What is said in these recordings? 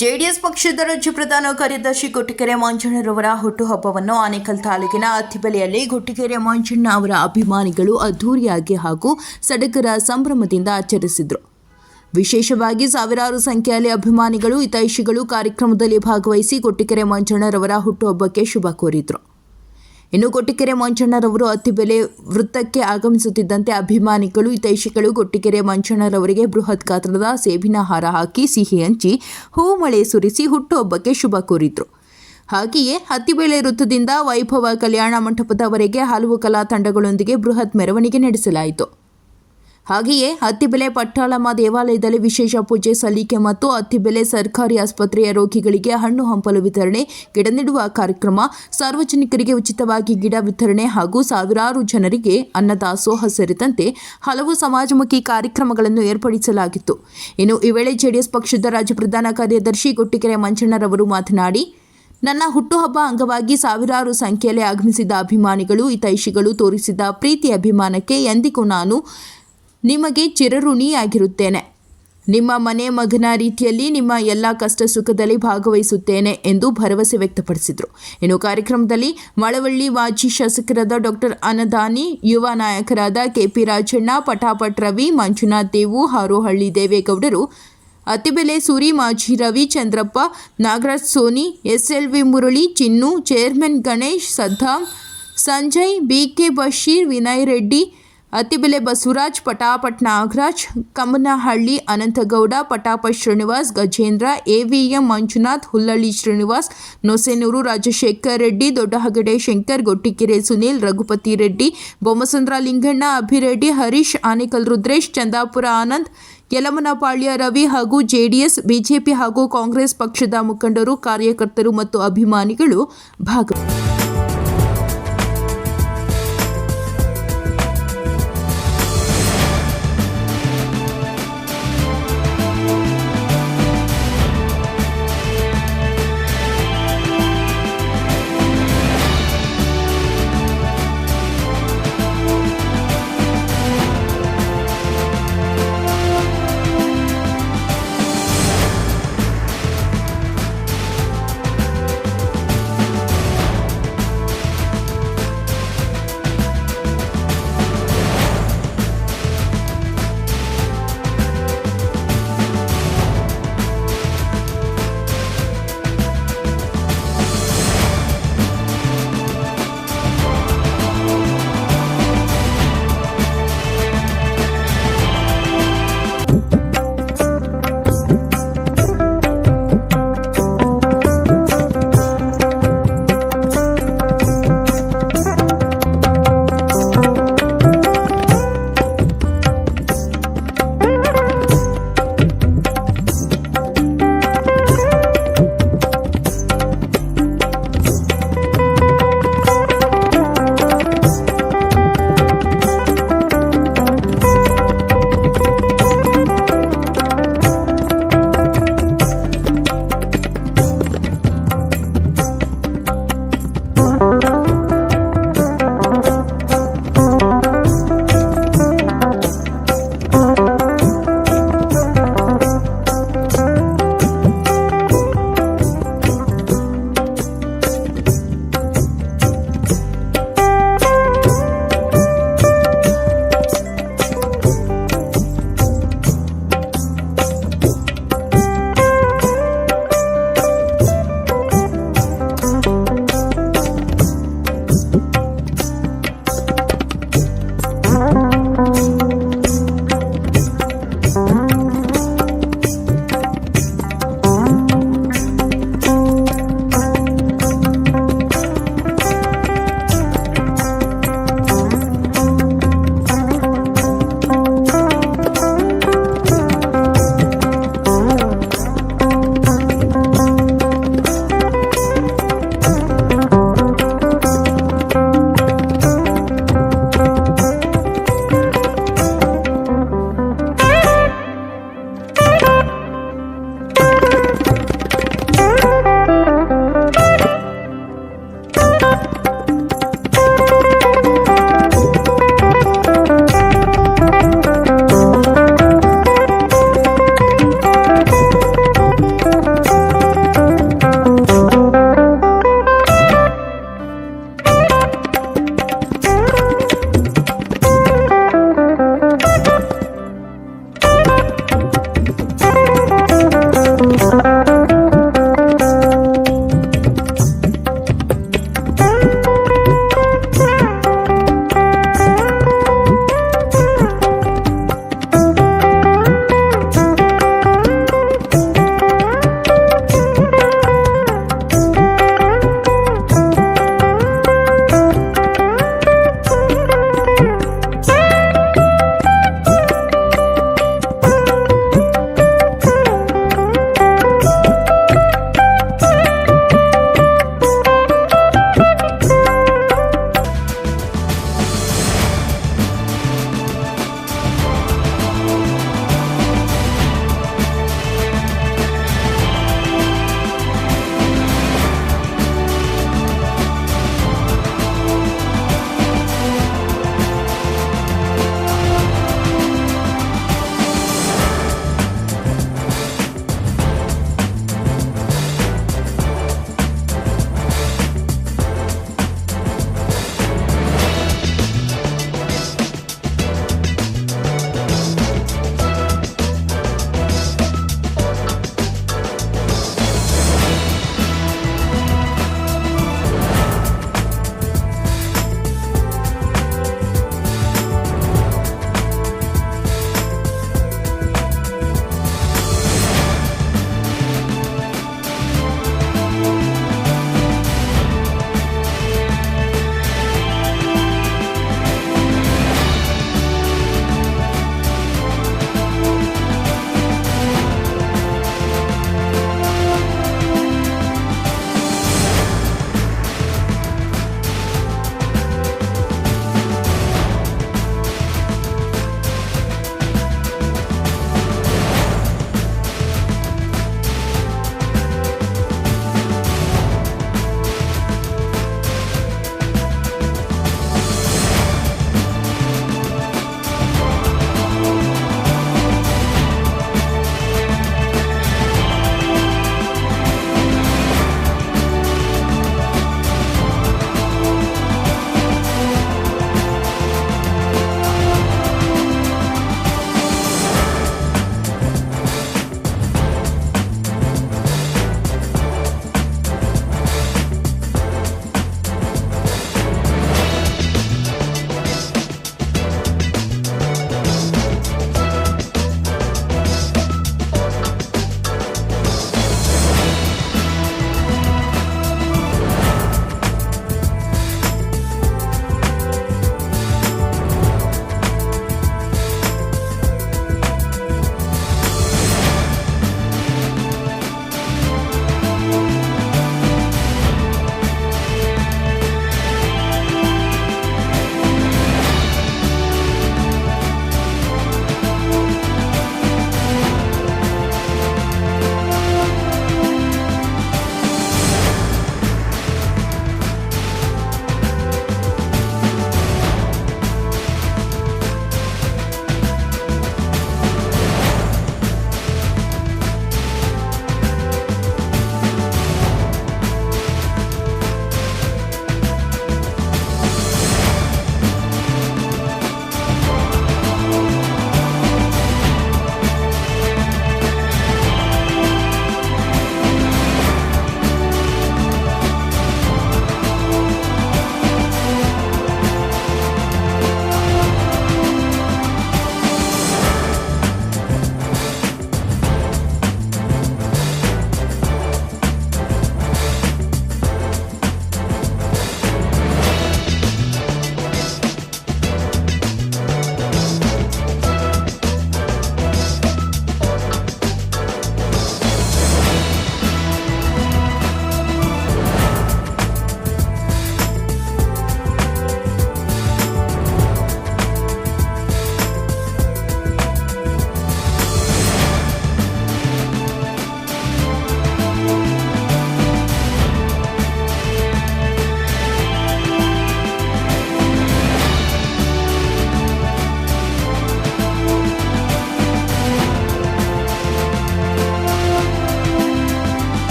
JDS ಪಕ್ಷದ ರಾಜ್ಯ ಪ್ರಧಾನ ಕಾರ್ಯದರ್ಶಿ ಗೊಟ್ಟಿಗೆರೆ ಮಂಜಣ್ಣರವರ ಹುಟ್ಟುಹಬ್ಬವನ್ನು ಆನೇಕಲ್ ತಾಲೂಕಿನ ಅತ್ತಿಬೆಲೆಯಲ್ಲಿ ಗೊಟ್ಟಿಗೆರೆ ಮಂಜಣ್ಣ ಅವರ ಅಭಿಮಾನಿಗಳು ಅದ್ದೂರಿಯಾಗಿ ಹಾಗೂ ಸಡಗರ ಸಂಭ್ರಮದಿಂದ ಆಚರಿಸಿದರು. ವಿಶೇಷವಾಗಿ ಸಾವಿರಾರು ಸಂಖ್ಯೆಯಲ್ಲಿ ಅಭಿಮಾನಿಗಳು ಹಿತೈಷಿಗಳು ಕಾರ್ಯಕ್ರಮದಲ್ಲಿ ಭಾಗವಹಿಸಿ ಗೊಟ್ಟಿಗೆರೆ ಮಂಜಣ್ಣರವರ ಹುಟ್ಟುಹಬ್ಬಕ್ಕೆ ಶುಭ ಕೋರಿದರು. ಇನ್ನು ಗೊಟ್ಟಿಗೆರೆ ಮಂಜಣ್ಣರವರು ಅತ್ತಿಬೆಲೆ ವೃತ್ತಕ್ಕೆ ಆಗಮಿಸುತ್ತಿದ್ದಂತೆ ಅಭಿಮಾನಿಗಳು ಹಿತೈಷಿಗಳು ಗೊಟ್ಟಿಗೆರೆ ಮಂಜಣ್ಣರವರಿಗೆ ಬೃಹತ್ ಗಾತ್ರದ ಸೇಬಿನ ಹಾರ ಹಾಕಿ ಸಿಹಿ ಹಂಚಿ ಹೂಮಳೆ ಸುರಿಸಿ ಹುಟ್ಟುಹಬ್ಬಕ್ಕೆ ಶುಭ ಕೋರಿದ್ರು. ಹಾಗೆಯೇ ಅತ್ತಿಬೆಲೆ ವೃತ್ತದಿಂದ ವೈಭವ ಕಲ್ಯಾಣ ಮಂಟಪದವರೆಗೆ ಹಲವು ಕಲಾ ತಂಡಗಳೊಂದಿಗೆ ಬೃಹತ್ ಮೆರವಣಿಗೆ ನಡೆಸಲಾಯಿತು. ಹಾಗೆಯೇ ಅತ್ತಿಬೆಲೆ ಪಟ್ಟಾಳಮ್ಮ ದೇವಾಲಯದಲ್ಲಿ ವಿಶೇಷ ಪೂಜೆ ಸಲ್ಲಿಕೆ ಮತ್ತು ಅತ್ತಿಬೆಲೆ ಸರ್ಕಾರಿ ಆಸ್ಪತ್ರೆಯ ರೋಗಿಗಳಿಗೆ ಹಣ್ಣು ಹಂಪಲು ವಿತರಣೆ, ಗಿಡ ನೆಡುವ ಕಾರ್ಯಕ್ರಮ, ಸಾರ್ವಜನಿಕರಿಗೆ ಉಚಿತವಾಗಿ ಗಿಡ ವಿತರಣೆ ಹಾಗೂ ಸಾವಿರಾರು ಜನರಿಗೆ ಅನ್ನದಾಸೋಹ ಸೇರಿದಂತೆ ಹಲವು ಸಮಾಜಮುಖಿ ಕಾರ್ಯಕ್ರಮಗಳನ್ನು ಏರ್ಪಡಿಸಲಾಗಿತ್ತು. ಇನ್ನು ಈ ವೇಳೆ ಜೆಡಿಎಸ್ ಪಕ್ಷದ ರಾಜ್ಯ ಪ್ರಧಾನ ಕಾರ್ಯದರ್ಶಿ ಗೊಟ್ಟಿಗೆರೆ ಮಂಜಣ್ಣರವರು ಮಾತನಾಡಿ, ನನ್ನ ಹುಟ್ಟುಹಬ್ಬ ಅಂಗವಾಗಿ ಸಾವಿರಾರು ಸಂಖ್ಯೆಯಲ್ಲಿ ಆಗಮಿಸಿದ ಅಭಿಮಾನಿಗಳು ಹಿತೈಷಿಗಳು ತೋರಿಸಿದ ಪ್ರೀತಿ ಅಭಿಮಾನಕ್ಕೆ ಎಂದಿಗೂ ನಾನು ನಿಮಗೆ ಚಿರಋಣಿಯಾಗಿರುತ್ತೇನೆ. ನಿಮ್ಮ ಮನೆ ಮಗನ ರೀತಿಯಲ್ಲಿ ನಿಮ್ಮ ಎಲ್ಲ ಕಷ್ಟ ಸುಖದಲ್ಲಿ ಭಾಗವಹಿಸುತ್ತೇನೆ ಎಂದು ಭರವಸೆ ವ್ಯಕ್ತಪಡಿಸಿದರು. ಇನ್ನು ಕಾರ್ಯಕ್ರಮದಲ್ಲಿ ಮಳವಳ್ಳಿ ಮಾಜಿ ಶಾಸಕರಾದ ಡಾಕ್ಟರ್ ಅನ್ನದಾನಿ, ಯುವ ನಾಯಕರಾದ ಕೆಪಿ ರಾಜಣ್ಣ, ಪಟಾಪಟ್ ರವಿ, ಮಂಜುನಾಥ್ ದೇವು, ಹಾರೋಹಳ್ಳಿ ದೇವೇಗೌಡರು, ಅತ್ತಿಬೆಲೆ ಸೂರಿ, ಮಾಜಿ Ravi, Chandrappa, Nagaraj Soni, SLV Murali, Chinnu, chairman Ganesh, Saddam, Sanjay, BK Basheer, Vinay Reddy, Attibele Basavaraj, Patapat Nagaraj, Kammanahalli Ananthagowda, Patapat Srinivas, Gajendra, EVM Manjunath, Hullalli Srinivas, Nosenuru Rajashekar Reddy, Doddahagade Shankar, Gottigere Sunil, Raghupathi Reddy, Bommasandra Linganna, Abhireddy, Harish, Anekal Rudresh, Chandapura Anand, Yalamanapalya Ravi ಹಾಗೂ ಜೆಡಿಎಸ್, ಬಿಜೆಪಿ ಹಾಗೂ ಕಾಂಗ್ರೆಸ್ ಪಕ್ಷದ ಮುಖಂಡರು, ಕಾರ್ಯಕರ್ತರು ಮತ್ತು ಅಭಿಮಾನಿಗಳು ಭಾಗವಹಿಸಿದ್ದರು.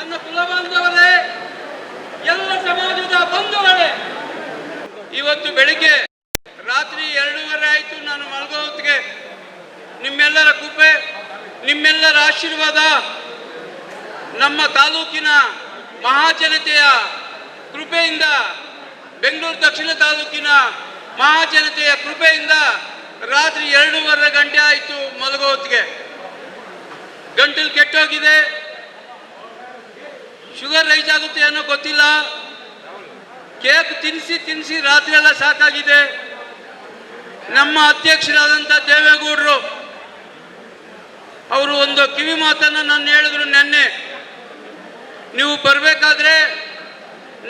ನನ್ನ ಕುಲಬಾಂಧವರೇ, ಎಲ್ಲ ಸಮಾಜದ ಬಂಧುಗಳೇ, ಇವತ್ತು ಬೆಳಿಗ್ಗೆ ರಾತ್ರಿ 2:30 ಆಯಿತು. ನಾನು ಮಲಗೋ ಹೊತ್ತಿಗೆ ನಿಮ್ಮೆಲ್ಲರ ಕೃಪೆ, ನಿಮ್ಮೆಲ್ಲರ ಆಶೀರ್ವಾದ, ನಮ್ಮ ತಾಲೂಕಿನ ಮಹಾಜನತೆಯ ಕೃಪೆಯಿಂದ, ಬೆಂಗಳೂರು ದಕ್ಷಿಣ ತಾಲೂಕಿನ ಮಹಾಜನತೆಯ ಕೃಪೆಯಿಂದ ರಾತ್ರಿ 2:30 ಗಂಟೆ ಆಯಿತು ಮಲಗೋ ಹೊತ್ತಿಗೆ. ಗಂಟಲು ಕೆಟ್ಟೋಗಿದೆ, ಶುಗರ್ ರೈಸ್ ಆಗುತ್ತೆ ಅನ್ನೋ ಗೊತ್ತಿಲ್ಲ. ಕೇಕ್ ತಿನ್ನಿಸಿ ರಾತ್ರಿ ಎಲ್ಲ ಸಾಕಾಗಿದೆ. ನಮ್ಮ ಅಧ್ಯಕ್ಷರಾದಂಥ ದೇವೇಗೌಡರು ಅವರು ಒಂದು ಕಿವಿ ಮಾತನ್ನು ನಾನು ಹೇಳಿದ್ರು ನೆನ್ನೆ, ನೀವು ಬರಬೇಕಾದ್ರೆ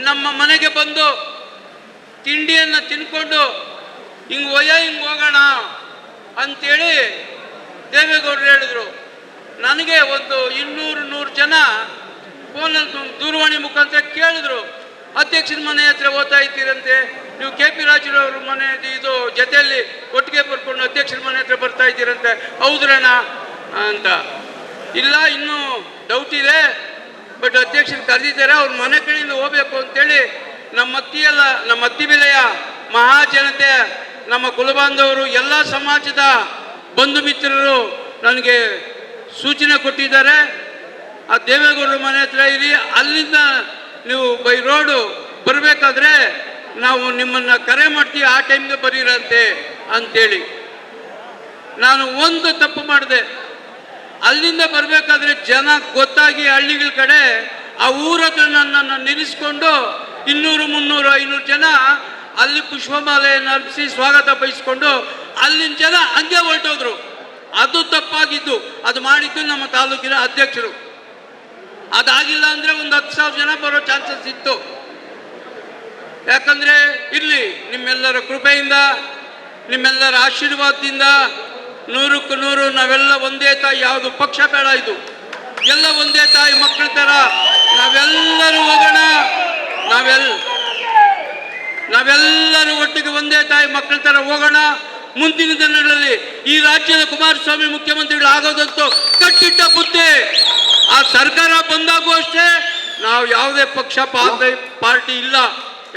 ನಮ್ಮ ಮನೆಗೆ ಬಂದು ತಿಂಡಿಯನ್ನು ತಿನ್ಕೊಂಡು ಹಿಂಗೆ ಹೋಗೋಣ ಅಂತೇಳಿ ದೇವೇಗೌಡರು ಹೇಳಿದ್ರು. ನನಗೆ ಒಂದು 200 ಜನ ಫೋನಲ್ಲಿ ದೂರವಾಣಿ ಮುಖಾಂತರ ಕೇಳಿದ್ರು, ಅಧ್ಯಕ್ಷನ ಮನೆ ಹತ್ರ ಓದ್ತಾ ಇದ್ದೀರಂತೆ, ನೀವು KP ರಾಜುರವ್ರ ಮನೆ ಇದು ಜೊತೆಯಲ್ಲಿ ಒಟ್ಟಿಗೆ ಬರ್ಕೊಂಡು ಅಧ್ಯಕ್ಷರ ಮನೆ ಹತ್ರ ಬರ್ತಾ ಇದ್ದೀರಂತೆ, ಹೌದ್ರಣ್ಣ ಅಂತ. ಇಲ್ಲ, ಇನ್ನೂ ಡೌಟ್ ಇದೆ, ಬಟ್ ಅಧ್ಯಕ್ಷರು ಕರೆದಿದ್ದಾರೆ, ಅವ್ರ ಮನೆ ಕಡೆಯಿಂದ ಹೋಗ್ಬೇಕು ಅಂತೇಳಿ ನಮ್ಮ ಅತ್ತಿ ಬೆಲೆಯ ಮಹಾಜನತೆ, ನಮ್ಮ ಕುಲಬಾಂಧವರು, ಎಲ್ಲ ಸಮಾಜದ ಬಂಧು ಮಿತ್ರರು ನನಗೆ ಸೂಚನೆ ಕೊಟ್ಟಿದ್ದಾರೆ. ಆ ದೇವೇಗೌಡರ ಮನೆ ಹತ್ರ ಇರಿ, ಅಲ್ಲಿಂದ ನೀವು ಬೈ ರೋಡು ಬರಬೇಕಾದ್ರೆ ನಾವು ನಿಮ್ಮನ್ನು ಕರೆ ಮಾಡ್ತೀವಿ, ಆ ಟೈಮ್ಗೆ ಬರೀರಂತೆ ಅಂತೇಳಿ. ನಾನು ಒಂದು ತಪ್ಪು ಮಾಡಿದೆ. ಅಲ್ಲಿಂದ ಬರಬೇಕಾದ್ರೆ ಜನ ಗೊತ್ತಾಗಿ ಹಳ್ಳಿಗಳ ಕಡೆ ಆ ಊರ ಹತ್ರ ನನ್ನನ್ನು ನಿಲ್ಲಿಸ್ಕೊಂಡು 200, 300, 500 ಜನ ಅಲ್ಲಿ ಪುಷ್ಪಮಾಲೆಯನ್ನು ಅರ್ಪಿಸಿ ಸ್ವಾಗತ ಬಯಸ್ಕೊಂಡು ಅಲ್ಲಿನ ಜನ ಹಂಗೆ ಹೊರಟೋದ್ರು. ಅದು ತಪ್ಪಾಗಿದ್ದು. ಅದು ಮಾಡಿದ್ದು ನಮ್ಮ ತಾಲೂಕಿನ ಅಧ್ಯಕ್ಷರು. ಅದಾಗಿಲ್ಲ ಅಂದರೆ ಒಂದು 10,000 ಜನ ಬರೋ ಚಾನ್ಸಸ್ ಇತ್ತು. ಯಾಕಂದರೆ ಇಲ್ಲಿ ನಿಮ್ಮೆಲ್ಲರ ಕೃಪೆಯಿಂದ, ನಿಮ್ಮೆಲ್ಲರ ಆಶೀರ್ವಾದದಿಂದ 100ಕ್ಕೆ 100 ನಾವೆಲ್ಲ ಒಂದೇ ತಾಯಿ, ಯಾವುದು ಪಕ್ಷ ಬೇಡ, ಇದು ಎಲ್ಲ ಒಂದೇ ತಾಯಿ ಮಕ್ಕಳ ಥರ ನಾವೆಲ್ಲರೂ ಹೋಗೋಣ. ನಾವೆಲ್ಲರೂ ಒಟ್ಟಿಗೆ ಒಂದೇ ತಾಯಿ ಮಕ್ಕಳ ಥರ ಹೋಗೋಣ. ಮುಂದಿನ ದಿನಗಳಲ್ಲಿ ಈ ರಾಜ್ಯದ ಕುಮಾರಸ್ವಾಮಿ ಮುಖ್ಯಮಂತ್ರಿಗಳು ಆಗೋದಂತೂ ಕಟ್ಟಿಟ್ಟ ಬುದ್ಧಿ. ಆ ಸರ್ಕಾರ ಬಂದಾಗೂ ಅಷ್ಟೇ ನಾವು ಯಾವುದೇ ಪಕ್ಷ ಪಾರ್ಟಿ ಇಲ್ಲ,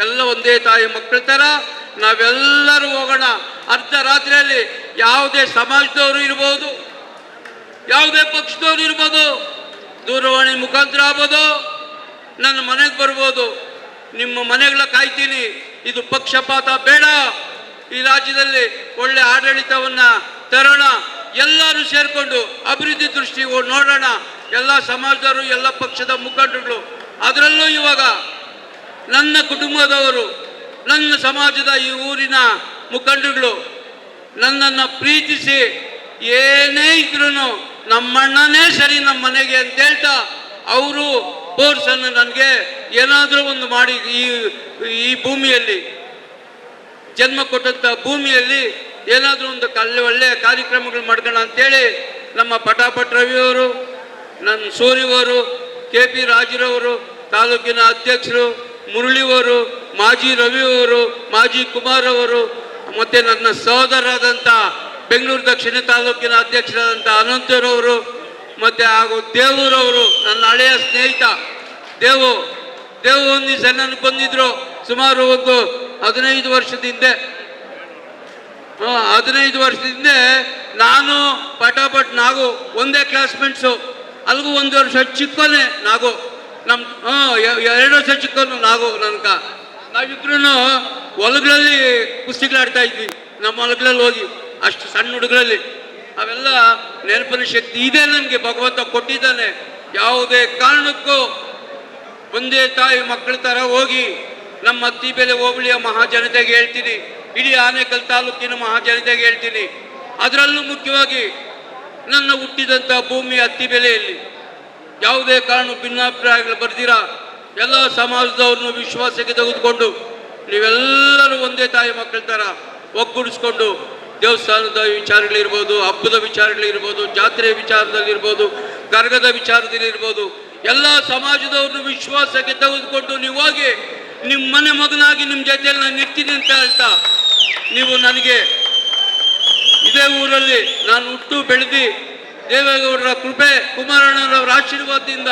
ಎಲ್ಲ ಒಂದೇ ತಾಯಿ ಮಕ್ಕಳ ಥರ ನಾವೆಲ್ಲರೂ ಹೋಗೋಣ. ಅರ್ಧ ರಾತ್ರಿಯಲ್ಲಿ ಯಾವುದೇ ಸಮಾಜದವರು ಇರ್ಬೋದು, ಯಾವುದೇ ಪಕ್ಷದವರು ಇರ್ಬೋದು, ದೂರವಾಣಿ ಮುಖಾಂತರ ಆಗ್ಬೋದು, ನನ್ನ ಮನೆಗೆ ಬರ್ಬೋದು. ನಿಮ್ಮ ಮನೆಗಳ ಕಾಯ್ತೀನಿ. ಇದು ಪಕ್ಷಪಾತ ಬೇಡ. ಈ ರಾಜ್ಯದಲ್ಲಿ ಒಳ್ಳೆ ಆಡಳಿತವನ್ನು ತರೋಣ. ಎಲ್ಲರೂ ಸೇರಿಕೊಂಡು ಅಭಿವೃದ್ಧಿ ದೃಷ್ಟಿ ನೋಡೋಣ. ಎಲ್ಲ ಸಮಾಜದವರು, ಎಲ್ಲ ಪಕ್ಷದ ಮುಖಂಡರುಗಳು, ಅದರಲ್ಲೂ ಇವಾಗ ನನ್ನ ಕುಟುಂಬದವರು, ನನ್ನ ಸಮಾಜದ ಈ ಊರಿನ ಮುಖಂಡರುಗಳು ನನ್ನನ್ನು ಪ್ರೀತಿಸಿ ಏನೇ ಇದ್ರೂ ನಮ್ಮಣ್ಣನೇ ಸರಿ ನಮ್ಮ ಮನೆಗೆ ಅಂತ ಹೇಳ್ತಾ ಅವರು ಫೋರ್ಸನ್ನು ನನಗೆ ಏನಾದರೂ ಒಂದು ಮಾಡಿ ಈ ಭೂಮಿಯಲ್ಲಿ ಜನ್ಮ ಕೊಟ್ಟಂಥ ಭೂಮಿಯಲ್ಲಿ ಏನಾದರೂ ಒಂದು ಒಳ್ಳೆಯ ಕಾರ್ಯಕ್ರಮಗಳು ಮಾಡ್ಕೋಣ ಅಂತೇಳಿ ನಮ್ಮ ಪಟಾಪಟ್ ರವಿಯವರು, ನನ್ನ ಸೂರ್ಯವರು, KP ರಾಜುರವರು, ತಾಲೂಕಿನ ಅಧ್ಯಕ್ಷರು ಮುರಳಿಯವರು, ಮಾಜಿ ರವಿಯವರು, ಮಾಜಿ ಕುಮಾರ್ ಅವರು, ಮತ್ತು ನನ್ನ ಸಹೋದರರಾದಂಥ ಬೆಂಗಳೂರು ದಕ್ಷಿಣ ತಾಲೂಕಿನ ಅಧ್ಯಕ್ಷರಾದಂಥ ಅನಂತರವರು, ಮತ್ತು ಹಾಗೂ ದೇವರವರು, ನನ್ನ ಹಳೆಯ ಸ್ನೇಹಿತ ದೇವು ಒಂದು ದಿವಸ ನನಗೆ ಬಂದಿದ್ದರು. ಸುಮಾರು ಒಂದು 15 ವರ್ಷದ ಹಿಂದೆ. 15 ವರ್ಷದ ಹಿಂದೆ ನಾನು ಪಟಾಪಟ್ ನಾಗು ಒಂದೇ ಕ್ಲಾಸ್ಮೇಟ್ಸು. ಅಲ್ಲಿಗೂ 1 ವರ್ಷ ಚಿಕ್ಕವನೇ ನಾಗು. ನಮ್ಮ 2 ವರ್ಷ ಚಿಕ್ಕವನು ನಾಗು. ನಾವಿಬ್ರು ಹೊಲಗಳಲ್ಲಿ ಕುಸ್ತಿಗಳಾಡ್ತಾ ಇದ್ವಿ, ನಮ್ಮ ಹೊಲಗಳಲ್ಲಿ ಹೋಗಿ, ಅಷ್ಟು ಸಣ್ಣ ಹುಡುಗರಲ್ಲಿ. ಅವೆಲ್ಲ ನೆನಪಿನ ಶಕ್ತಿ ಇದೆ ನನಗೆ, ಭಗವಂತ ಕೊಟ್ಟಿದ್ದಾನೆ. ಯಾವುದೇ ಕಾರಣಕ್ಕೂ ಒಂದೇ ತಾಯಿ ಮಕ್ಕಳ ಥರ ಹೋಗಿ ನಮ್ಮ ಅತ್ತಿಬೆಲೆ ಹೋಬಳಿಯ ಮಹಾಜನತೆಗೆ ಹೇಳ್ತೀನಿ, ಇಡೀ ಆನೇಕಲ್ ತಾಲೂಕಿನ ಮಹಾಜನತೆಗೆ ಹೇಳ್ತೀನಿ, ಅದರಲ್ಲೂ ಮುಖ್ಯವಾಗಿ ನನ್ನ ಹುಟ್ಟಿದಂಥ ಭೂಮಿ ಅತ್ತಿಬೆಲೆಯಲ್ಲಿ ಯಾವುದೇ ಕಾರಣ ಭಿನ್ನಾಭಿಪ್ರಾಯಗಳು ಬರ್ದಿರ ಎಲ್ಲ ಸಮಾಜದವ್ರನ್ನು ವಿಶ್ವಾಸಕ್ಕೆ ತೆಗೆದುಕೊಂಡು ನೀವೆಲ್ಲರೂ ಒಂದೇ ತಾಯಿ ಮಕ್ಕಳ ಥರ ಒಗ್ಗೂಡಿಸ್ಕೊಂಡು ದೇವಸ್ಥಾನದ ವಿಚಾರಗಳಿರ್ಬೋದು, ಹಬ್ಬದ ವಿಚಾರಗಳಿರ್ಬೋದು, ಜಾತ್ರೆ ವಿಚಾರದಲ್ಲಿರ್ಬೋದು, ಕರಗದ ವಿಚಾರದಲ್ಲಿರ್ಬೋದು, ಎಲ್ಲ ಸಮಾಜದವ್ರನ್ನು ವಿಶ್ವಾಸಕ್ಕೆ ತೆಗೆದುಕೊಂಡು ನೀವು ಹೋಗಿ ನಿಮ್ಮ ಮನೆ ಮಗನಾಗಿ ನಿಮ್ಮ ಜೊತೆಯಲ್ಲಿ ನಾನು ಇರ್ತೀನಿ ಅಂತ ಹೇಳ್ತಾ, ನೀವು ನನಗೆ ಇದೇ ಊರಲ್ಲಿ ನಾನು ಹುಟ್ಟು ಬೆಳೆದು ದೇವೇಗೌಡರ ಕೃಪೆ, ಕುಮಾರಣ್ಣನವರ ಆಶೀರ್ವಾದದಿಂದ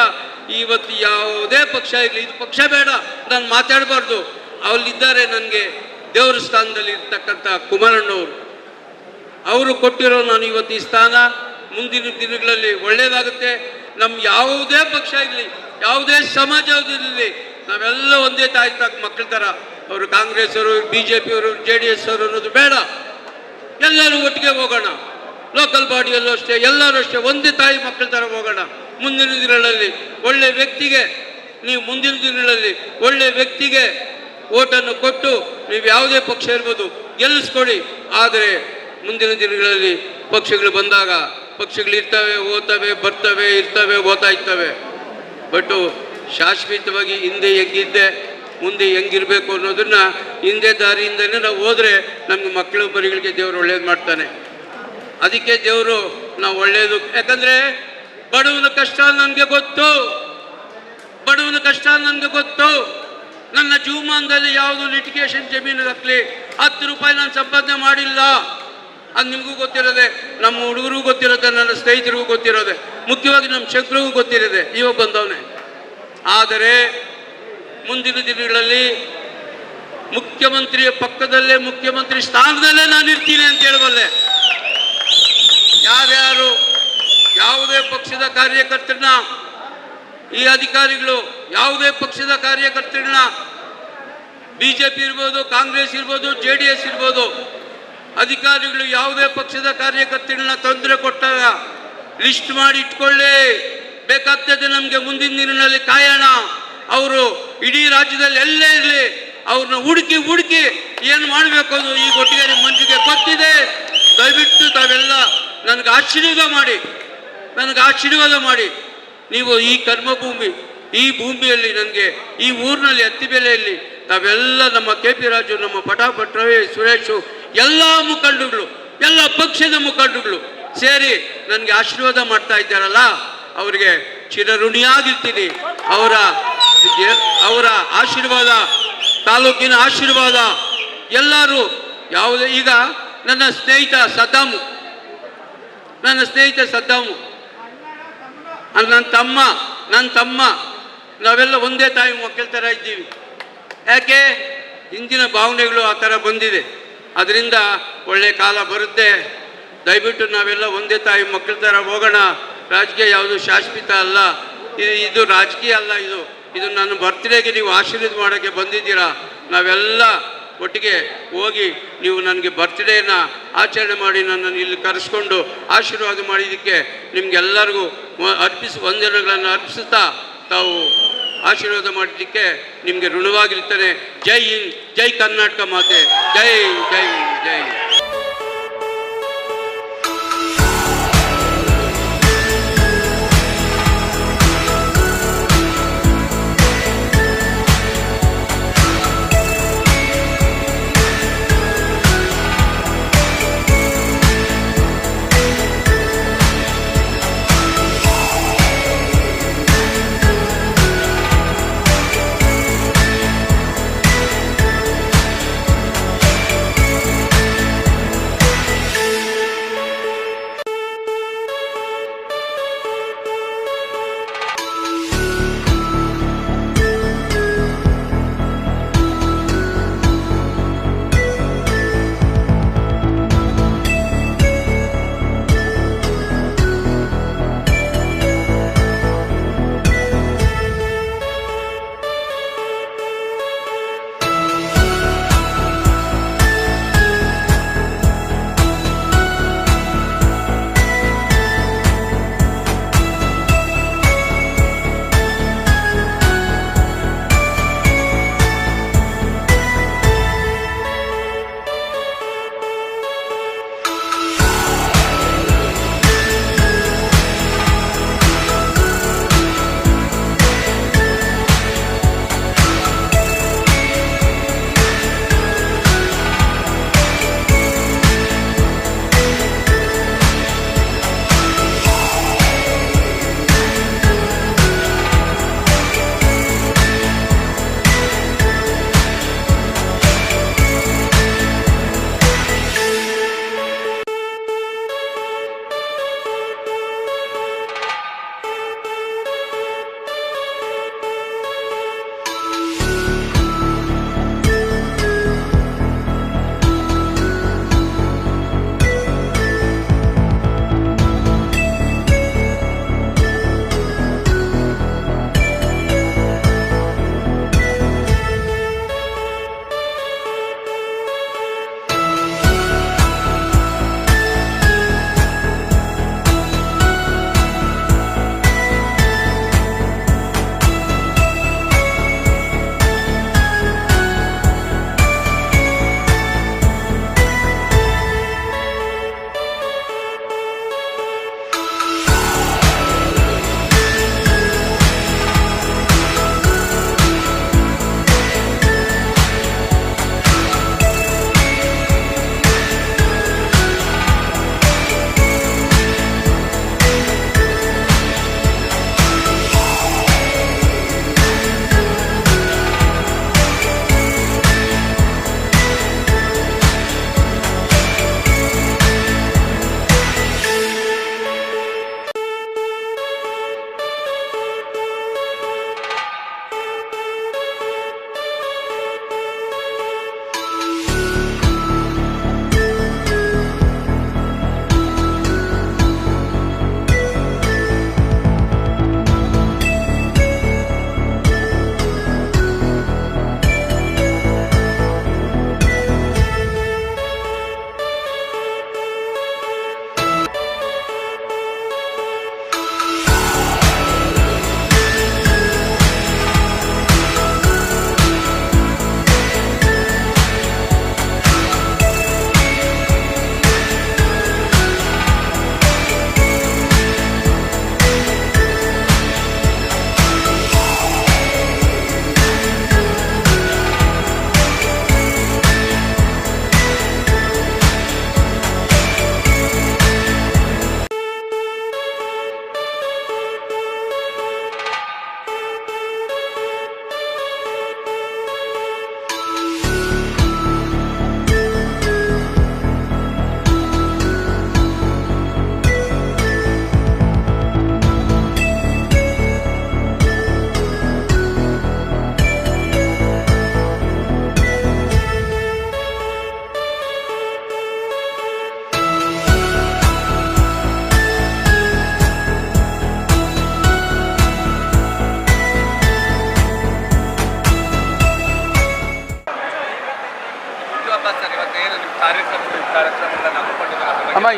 ಇವತ್ತು ಯಾವುದೇ ಪಕ್ಷ ಇರಲಿ, ಇದು ಪಕ್ಷ ಬೇಡ, ನಾನು ಮಾತಾಡಬಾರ್ದು. ಅವಲ್ಲಿದ್ದಾರೆ ನನಗೆ ದೇವರ ಸ್ಥಾನದಲ್ಲಿ ಇರ್ತಕ್ಕಂಥ ಕುಮಾರಣ್ಣವರು, ಅವರು ಕೊಟ್ಟಿರೋ ನಾನು ಇವತ್ತು ಈ ಸ್ಥಾನ. ಮುಂದಿನ ದಿನಗಳಲ್ಲಿ ಒಳ್ಳೆಯದಾಗುತ್ತೆ. ನಮ್ಮ ಯಾವುದೇ ಪಕ್ಷ ಇರಲಿ, ಯಾವುದೇ ಸಮಾಜವಿರಲಿ, ನಾವೆಲ್ಲ ಒಂದೇ ತಾಯಿ ಮಕ್ಕಳ ಥರ. ಅವರು ಕಾಂಗ್ರೆಸ್ ಅವರು, BJP ಅವರು, JDS ಅವರು ಅನ್ನೋದು ಬೇಡ. ಎಲ್ಲರೂ ಒಟ್ಟಿಗೆ ಹೋಗೋಣ. ಲೋಕಲ್ ಬಾಡಿಯಲ್ಲೂ ಅಷ್ಟೇ, ಎಲ್ಲರೂ ಅಷ್ಟೇ ಒಂದೇ ತಾಯಿ ಮಕ್ಕಳ ಥರ ಹೋಗೋಣ. ಮುಂದಿನ ದಿನಗಳಲ್ಲಿ ಒಳ್ಳೆ ವ್ಯಕ್ತಿಗೆ, ನೀವು ಮುಂದಿನ ದಿನಗಳಲ್ಲಿ ಒಳ್ಳೆ ವ್ಯಕ್ತಿಗೆ ಓಟನ್ನು ಕೊಟ್ಟು ನೀವು ಯಾವುದೇ ಪಕ್ಷ ಇರ್ಬೋದು ಗೆಲ್ಲಿಸ್ಕೊಡಿ. ಆದರೆ ಮುಂದಿನ ದಿನಗಳಲ್ಲಿ ಪಕ್ಷಗಳು ಬಂದಾಗ ಪಕ್ಷಗಳು ಇರ್ತವೆ, ಹೋಗ್ತವೆ, ಬರ್ತವೆ, ಇರ್ತವೆ, ಹೋಗ್ತಾ ಇರ್ತವೆ. ಬಟ್ಟು ಶಾಶ್ವತವಾಗಿ ಹಿಂದೆ ಹೆಂಗಿದ್ದೆ ಮುಂದೆ ಹೆಂಗಿರಬೇಕು ಅನ್ನೋದನ್ನು ಹಿಂದೆ ದಾರಿಯಿಂದನೇ ನಾವು ಹೋದರೆ ನಮಗೆ ಮಕ್ಕಳು ಮರಿಗಳಿಗೆ ದೇವರು ಒಳ್ಳೇದು ಮಾಡ್ತಾನೆ. ಅದಕ್ಕೆ ದೇವರು ನಾವು ಒಳ್ಳೆಯದು, ಯಾಕಂದರೆ ಬಡವನ ಕಷ್ಟ ನನಗೆ ಗೊತ್ತು, ಬಡವನ ಕಷ್ಟ ನನಗೆ ಗೊತ್ತು. ನನ್ನ ಜೀವಮಾನದಲ್ಲಿ ಯಾವುದು ಲಿಟಿಗೇಷನ್ ಜಮೀನು ಹಾಕಲಿ 10 ರೂಪಾಯಿ ನಾನು ಸಂಪಾದನೆ ಮಾಡಿಲ್ಲ. ಅದು ನಿಮಗೂ ಗೊತ್ತಿರೋದೆ, ನಮ್ಮ ಹುಡುಗರಿಗೂ ಗೊತ್ತಿರೋದೆ, ನನ್ನ ಸ್ನೇಹಿತರಿಗೂ ಗೊತ್ತಿರೋದೆ, ಮುಖ್ಯವಾಗಿ ನಮ್ಮ ಶಂಕರಿಗೂ ಗೊತ್ತಿರೋದೆ, ಇವಾಗ ಬಂದವನೇ. ಆದರೆ ಮುಂದಿನ ದಿನಗಳಲ್ಲಿ ಮುಖ್ಯಮಂತ್ರಿಯ ಪಕ್ಕದಲ್ಲೇ, ಮುಖ್ಯಮಂತ್ರಿ ಸ್ಥಾನದಲ್ಲೇ ನಾನು ಇರ್ತೀನಿ ಅಂತ ಹೇಳಬಲ್ಲೆ. ಯಾರ್ಯಾರು ಯಾವುದೇ ಪಕ್ಷದ ಕಾರ್ಯಕರ್ತರನ್ನ, ಈ ಅಧಿಕಾರಿಗಳು ಯಾವುದೇ ಪಕ್ಷದ ಕಾರ್ಯಕರ್ತರನ್ನ, BJP ಇರ್ಬೋದು, ಕಾಂಗ್ರೆಸ್ ಇರ್ಬೋದು, JDS ಇರ್ಬೋದು, ಅಧಿಕಾರಿಗಳು ಯಾವುದೇ ಪಕ್ಷದ ಕಾರ್ಯಕರ್ತರನ್ನ ತೊಂದರೆ ಕೊಟ್ಟಾಗ ಲಿಸ್ಟ್ ಮಾಡಿ ಇಟ್ಕೊಳ್ಳಿ. ಬೇಕಾಗ್ತದೆ ನಮಗೆ ಮುಂದಿನ ದಿನಗಳಲ್ಲಿ ಕಾಯೋಣ. ಅವರು ಇಡೀ ರಾಜ್ಯದಲ್ಲಿ ಎಲ್ಲೇ ಇರಲಿ, ಅವ್ರನ್ನ ಹುಡುಕಿ ಏನು ಮಾಡಬೇಕು ಅದು ಈ ಕೊಟ್ಟಿಗೆರೆ ಮಂಜಿಗೆ ಗೊತ್ತಿದೆ. ದಯವಿಟ್ಟು ತಾವೆಲ್ಲ ನನಗೆ ಆಶೀರ್ವಾದ ಮಾಡಿ ನೀವು ಈ ಕರ್ಮಭೂಮಿ, ಈ ಭೂಮಿಯಲ್ಲಿ, ನನಗೆ ಈ ಊರಿನಲ್ಲಿ ಅತ್ತಿಬೆಲೆಯಲ್ಲಿ ತಾವೆಲ್ಲ ನಮ್ಮ KP ರಾಜು, ನಮ್ಮ ಪಟಾಪಟ್ ರವಿ, ಸುರೇಶು, ಎಲ್ಲ ಮುಖಂಡರುಗಳು, ಎಲ್ಲ ಪಕ್ಷದ ಮುಖಂಡರುಗಳು ಸೇರಿ ನನಗೆ ಆಶೀರ್ವಾದ ಮಾಡ್ತಾ ಇದ್ದಾರಲ್ಲ, ಅವರಿಗೆ ಚಿರಋಣಿಯಾಗಿರ್ತೀನಿ. ಅವರ ಆಶೀರ್ವಾದ, ತಾಲೂಕಿನ ಆಶೀರ್ವಾದ ಎಲ್ಲರೂ ಯಾವುದೇ. ಈಗ ನನ್ನ ಸ್ನೇಹಿತ ಸದ್ದಾಮು, ನನ್ನ ತಮ್ಮ ನಾವೆಲ್ಲ ಒಂದೇ ತಾಯಿ ಮಕ್ಕಳ ಥರ ಇದ್ದೀವಿ. ಯಾಕೆ? ಹಿಂದಿನ ಭಾವನೆಗಳು ಆ ಥರ ಬಂದಿದೆ. ಅದರಿಂದ ಒಳ್ಳೆ ಕಾಲ ಬರುತ್ತೆ. ದಯವಿಟ್ಟು ನಾವೆಲ್ಲ ಒಂದೇ ತಾಯಿ ಮಕ್ಕಳ ಥರ ಹೋಗೋಣ. ರಾಜಕೀಯ ಯಾವುದು ಶಾಶ್ವತ ಅಲ್ಲ, ಇದು ರಾಜಕೀಯ ಅಲ್ಲ. ಇದು ನನ್ನ ಬರ್ತ್ಡೇಗೆ ನೀವು ಆಶೀರ್ವಾದ ಮಾಡೋಕ್ಕೆ ಬಂದಿದ್ದೀರಾ. ನಾವೆಲ್ಲ ಒಟ್ಟಿಗೆ ಹೋಗಿ ನೀವು ನನಗೆ ಬರ್ತ್ಡೇನ ಆಚರಣೆ ಮಾಡಿ ನನ್ನನ್ನು ಇಲ್ಲಿ ಕರೆಸ್ಕೊಂಡು ಆಶೀರ್ವಾದ ಮಾಡಿದ್ದಕ್ಕೆ ನಿಮಗೆಲ್ಲರಿಗೂ ವಂದನೆಗಳನ್ನು ಅರ್ಪಿಸುತ್ತಾ ತಾವು ಆಶೀರ್ವಾದ ಮಾಡಿದ್ದಕ್ಕೆ ನಿಮಗೆ ಋಣವಾಗಿರ್ತಾನೆ. ಜೈ ಹಿಂದ್, ಜೈ ಕರ್ನಾಟಕ ಮಾತೆ, ಜೈ ಜೈ ಜೈ.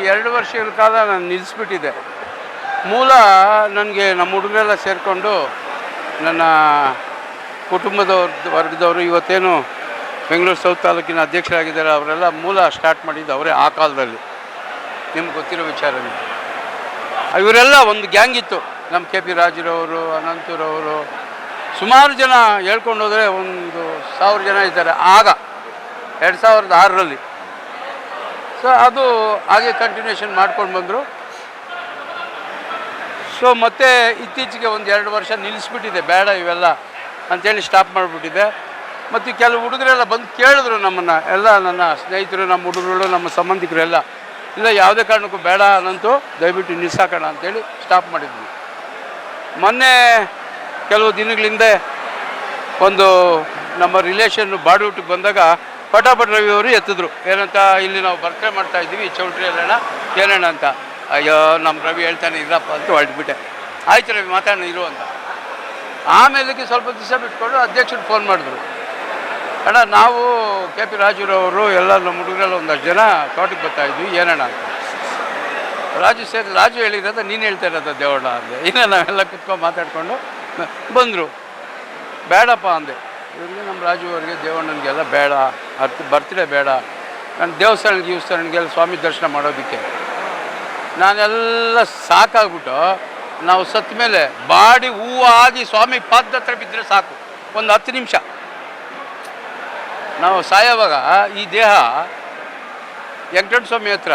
2 ವರ್ಷಗಳ ಕಾಲ ನಾನು ನಿಲ್ಲಿಸ್ಬಿಟ್ಟಿದ್ದೆ. ಮೂಲ ನನಗೆ ನಮ್ಮ ಹುಡುಗರೆಲ್ಲ ಸೇರಿಕೊಂಡು ನನ್ನ ವರ್ಗದವರು ಇವತ್ತೇನು ಬೆಂಗಳೂರು ಸೌತ್ ತಾಲೂಕಿನ ಅಧ್ಯಕ್ಷರಾಗಿದ್ದಾರೆ, ಅವರೆಲ್ಲ ಮೂಲ ಸ್ಟಾರ್ಟ್ ಮಾಡಿದ್ದು ಅವರೇ ಆ ಕಾಲದಲ್ಲಿ. ನಿಮ್ಗೆ ಗೊತ್ತಿರೋ ವಿಚಾರನೇ. ಇವರೆಲ್ಲ ಒಂದು ಗ್ಯಾಂಗ್ ಇತ್ತು. ನಮ್ಮ ಕೆ ಪಿ ರಾಜರವರು, ಅನಂತರವರು, ಸುಮಾರು ಜನ ಹೇಳ್ಕೊಂಡು ಹೋದರೆ 1,000 ಜನ ಇದ್ದಾರೆ ಆಗ 2006ರಲ್ಲಿ. ಸೊ ಅದು ಹಾಗೆ ಕಂಟಿನ್ಯೂಷನ್ ಮಾಡ್ಕೊಂಡು ಬಂದರು. ಸೊ ಮತ್ತೆ ಇತ್ತೀಚೆಗೆ 1-2 ವರ್ಷ ನಿಲ್ಲಿಸ್ಬಿಟ್ಟಿದೆ, ಬೇಡ ಇವೆಲ್ಲ ಅಂಥೇಳಿ ಸ್ಟಾಪ್ ಮಾಡಿಬಿಟ್ಟಿದೆ. ಮತ್ತು ಕೆಲವು ಹುಡುಗರೆಲ್ಲ ಬಂದು ಕೇಳಿದ್ರು ನಮ್ಮನ್ನು, ಎಲ್ಲ ನನ್ನ ಸ್ನೇಹಿತರು, ನಮ್ಮ ಹುಡುಗರು, ನಮ್ಮ ಸಂಬಂಧಿಕರೆಲ್ಲ, ಇಲ್ಲ ಯಾವುದೇ ಕಾರಣಕ್ಕೂ ಬೇಡ ಅನ್ನಂತೂ ದಯವಿಟ್ಟು ನಿಲ್ಲಿಸಾಕೋಣ ಅಂಥೇಳಿ ಸ್ಟಾಪ್ ಮಾಡಿದ್ವಿ. ಮೊನ್ನೆ ಕೆಲವು ದಿನಗಳಿಂದ ಒಂದು ನಮ್ಮ ರಿಲೇಷನ್ನು ಬಾಡೂಟಿಗೆ ಬಂದಾಗ ಪಟಾಪಟ್ ರವಿಯವರು ಎತ್ತಿದ್ರು. ಏನಂತ, ಇಲ್ಲಿ ನಾವು ಬರ್ತ್ಡೇ ಮಾಡ್ತಾಯಿದ್ದೀವಿ ಚೌಟ್ರಿಯಲ್ಲೇಣ ಕೇಳೋಣ ಅಂತ. ಅಯ್ಯೋ ನಮ್ಮ ರವಿ ಹೇಳ್ತಾನೆ ಇರಪ್ಪ ಅಂತ ಹೊರಟ್ಬಿಟ್ಟೆ. ಆಯ್ತು ರವಿ ಮಾತಾಡೋಣ ಇರು ಅಂತ. ಆಮೇಲೆ ಸ್ವಲ್ಪ ದಿವಸ ಬಿಟ್ಕೊಂಡು ಅಧ್ಯಕ್ಷರು ಫೋನ್ ಮಾಡಿದ್ರು, ಅಣ್ಣ ನಾವು ಕೆ ಪಿ ರಾಜುರವರು ಎಲ್ಲ ನಮ್ಮ ಹುಡುಗರೆಲ್ಲ ಒಂದಷ್ಟು ಜನ ತೋಟಕ್ಕೆ ಬರ್ತಾಯಿದ್ವಿ, ಏನಣ್ಣ ಅಂತ. ರಾಜು ಹೇಳಿರೋದ ನೀನು ಹೇಳ್ತಾ ಇರೋದ ದೇವಣ್ಣ ಅಂದೆ. ಇನ್ನು ನಾವೆಲ್ಲ ಕುತ್ಕೊಂಡು ಮಾತಾಡಿಕೊಂಡು ಬಂದರು. ಬೇಡಪ್ಪ ಅಂದೆ ಇವರಿಗೆ, ನಮ್ಮ ರಾಜು ಅವರಿಗೆ, ದೇವಣ್ಣನಿಗೆಲ್ಲ ಬೇಡ, ಬರ್ತ್ಡೇ ಬೇಡ, ನಾನು ದೇವಸ್ಥಾನಗಳಿಗೆಲ್ಲ ಸ್ವಾಮಿ ದರ್ಶನ ಮಾಡೋದಕ್ಕೆ ನಾನೆಲ್ಲ ಸಾಕಾಗ್ಬಿಟ್ಟು, ನಾವು ಸತ್ತ ಮೇಲೆ ಬಾಡಿ ಹೂವು ಆಗಿ ಸ್ವಾಮಿ ಪಾದದ ಹತ್ರ ಬಿದ್ದರೆ ಸಾಕು, ಒಂದು 10 ನಿಮಿಷ. ನಾವು ಸಾಯೋವಾಗ ಈ ದೇಹ ವೆಂಕಟೇಶ್ವರ ಸ್ವಾಮಿ ಹತ್ರ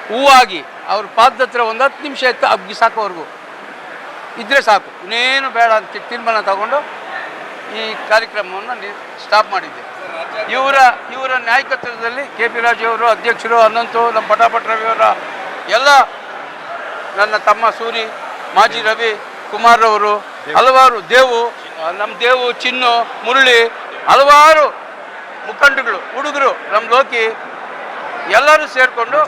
ಹೂವಾಗಿ ಅವ್ರ ಪಾದದ ಹತ್ರ ಒಂದು 10 ನಿಮಿಷ ಇತ್ತು ಅಗ್ಗಿ ಸಾಕೋವರೆಗೂ ಇದ್ದರೆ ಸಾಕು, ಇನ್ನೇನು ಬೇಡ ಅಂತ ತೀರ್ಮಾನ ತಗೊಂಡು ಈ ಕಾರ್ಯಕ್ರಮವನ್ನು ಸ್ಟಾಪ್ ಮಾಡಿದ್ದೆ. ಇವರ ನಾಯಕತ್ವದಲ್ಲಿ ಕೆ ಪಿ ರಾಜು ಅವರು ಅಧ್ಯಕ್ಷರು, ಅನಂತು, ನಮ್ಮ ಪಟಾಪಟ್ ರವಿಯವರ ಎಲ್ಲ, ನನ್ನ ತಮ್ಮ ಸೂರಿ, ಮಾಜಿ ರವಿ ಕುಮಾರ್ ಅವರು, ಹಲವಾರು ನಮ್ಮ ದೇವು, ಚಿನ್ನು, ಮುರಳಿ, ಹಲವಾರು ಮುಖಂಡಗಳು, ಹುಡುಗರು, ನಮ್ಮ ಲೋಕಿ ಎಲ್ಲರೂ ಸೇರಿಕೊಂಡು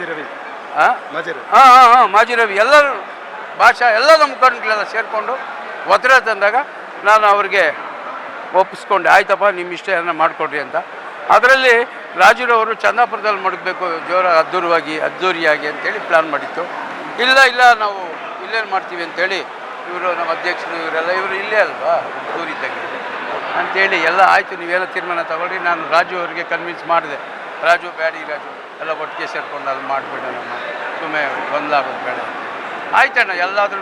ಮಾಜಿ ರವಿ ಎಲ್ಲರೂ, ಭಾಷಾ ಎಲ್ಲ ನಮ್ಮ ಮುಖಂಡಗಳೆಲ್ಲ ಸೇರಿಕೊಂಡು ಒತ್ತಡ ತಂದಾಗ ನಾನು ಅವ್ರಿಗೆ ಒಪ್ಪಿಸ್ಕೊಂಡೆ, ಆಯ್ತಪ್ಪ ನಿಮ್ಮ ಇಷ್ಟ ಏನೋ ಮಾಡಿಕೊಡ್ರಿ ಅಂತ. ಅದರಲ್ಲಿ ರಾಜುರವರು ಚಂದಾಪುರದಲ್ಲಿ ಮಾಡಬೇಕು ಅದ್ದೂರಿಯಾಗಿ ಅಂತೇಳಿ ಪ್ಲ್ಯಾನ್ ಮಾಡಿತ್ತು. ಇಲ್ಲ ನಾವು ಇಲ್ಲೇನು ಮಾಡ್ತೀವಿ ಅಂತೇಳಿ ಇವರು ನಮ್ಮ ಅಧ್ಯಕ್ಷರು ಇವರು ಇಲ್ಲೇ ಅಲ್ವಾ ಊರಿದ್ದಂಗೆ ಅಂಥೇಳಿ ಎಲ್ಲ ಆಯಿತು, ನೀವೇನೋ ತೀರ್ಮಾನ ತಗೊಳ್ಳಿ. ನಾನು ರಾಜು ಅವರಿಗೆ ಕನ್ವಿನ್ಸ್ ಮಾಡಿದೆ, ರಾಜು ಎಲ್ಲ ಒಟ್ಟಿಗೆ ಸೇರಿಕೊಂಡು ಅಲ್ಲಿ ಮಾಡಿಬಿಡೋಣ, ಸುಮ್ಮನೆ ಗೊಂದಲಾಗೋದು ಬೇಡ. ಆಯ್ತಣ್ಣ ಎಲ್ಲಾದ್ರೂ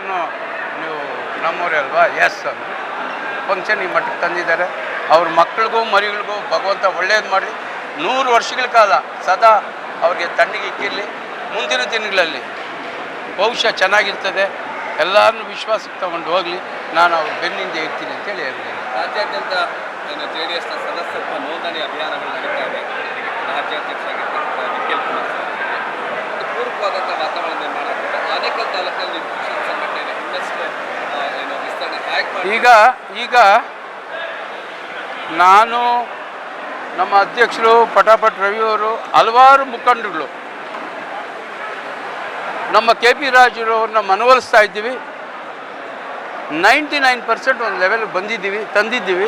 ನೀವು ನಮ್ಮವರೇ ಅಲ್ವಾ, ಎಸ್ ಅಂದರು. ಫಂಕ್ಷನ್ ಈ ಮಟ್ಟಕ್ಕೆ ತಂದಿದ್ದಾರೆ. ಅವ್ರ ಮಕ್ಕಳಿಗೂ ಮರಿಗಳಿಗೂ ಭಗವಂತ ಒಳ್ಳೇದು ಮಾಡಿ 100 ವರ್ಷಗಳ ಕಾಲ ಸದಾ ಅವ್ರಿಗೆ ತಣ್ಣಗೆ ಇಕ್ಕಿರಲಿ. ಮುಂದಿನ ದಿನಗಳಲ್ಲಿ ಭವಿಷ್ಯ ಚೆನ್ನಾಗಿರ್ತದೆ, ಎಲ್ಲರನ್ನೂ ವಿಶ್ವಾಸಕ್ಕೆ ತಗೊಂಡು ಹೋಗಲಿ. ನಾನು ಅವ್ರ ಬೆನ್ನಿಂದ ಇರ್ತೀನಿ ಅಂತೇಳಿ ಹೇಳಿದೆ. ರಾಜ್ಯಾದ್ಯಂತ JDSನ ಸದಸ್ಯತ್ವ ನೋಂದಣಿ ಅಭಿಯಾನಗಳು ನಡೀತಾ ಇದೆ. ರಾಜ್ಯಾಧ್ಯಕ್ಷರಾಗಿರ್ತಕ್ಕಂಥ ನಿಖಿಲ್ ಕುಮಾರಸ್ವಾಮಿ ಪೂರಕವಾದಂಥ ವಾತಾವರಣ ನಿರ್ಮಾಣ ಆಗ್ತದೆ. ಅನೇಕ ತಾಲೂಕಲ್ಲಿ ಪಕ್ಷದ ಸಂಘಟನೆ ಇನ್ನಷ್ಟು ವಿಸ್ತರಣೆ ಹೇಗೆ ಮಾಡಿ ಈಗ ನಾನು, ನಮ್ಮ ಅಧ್ಯಕ್ಷರು ಪಟಾಪಟ್ ರವಿಯವರು, ಹಲವಾರು ಮುಖಂಡರುಗಳು ನಮ್ಮ ಕೆ ಪಿ ರಾಜುರವ್ರನ್ನ ಮನವೊಲಿಸ್ತಾ ಇದ್ದೀವಿ. 99% ಒಂದು ಲೆವೆಲ್ಗೆ ತಂದಿದ್ದೀವಿ.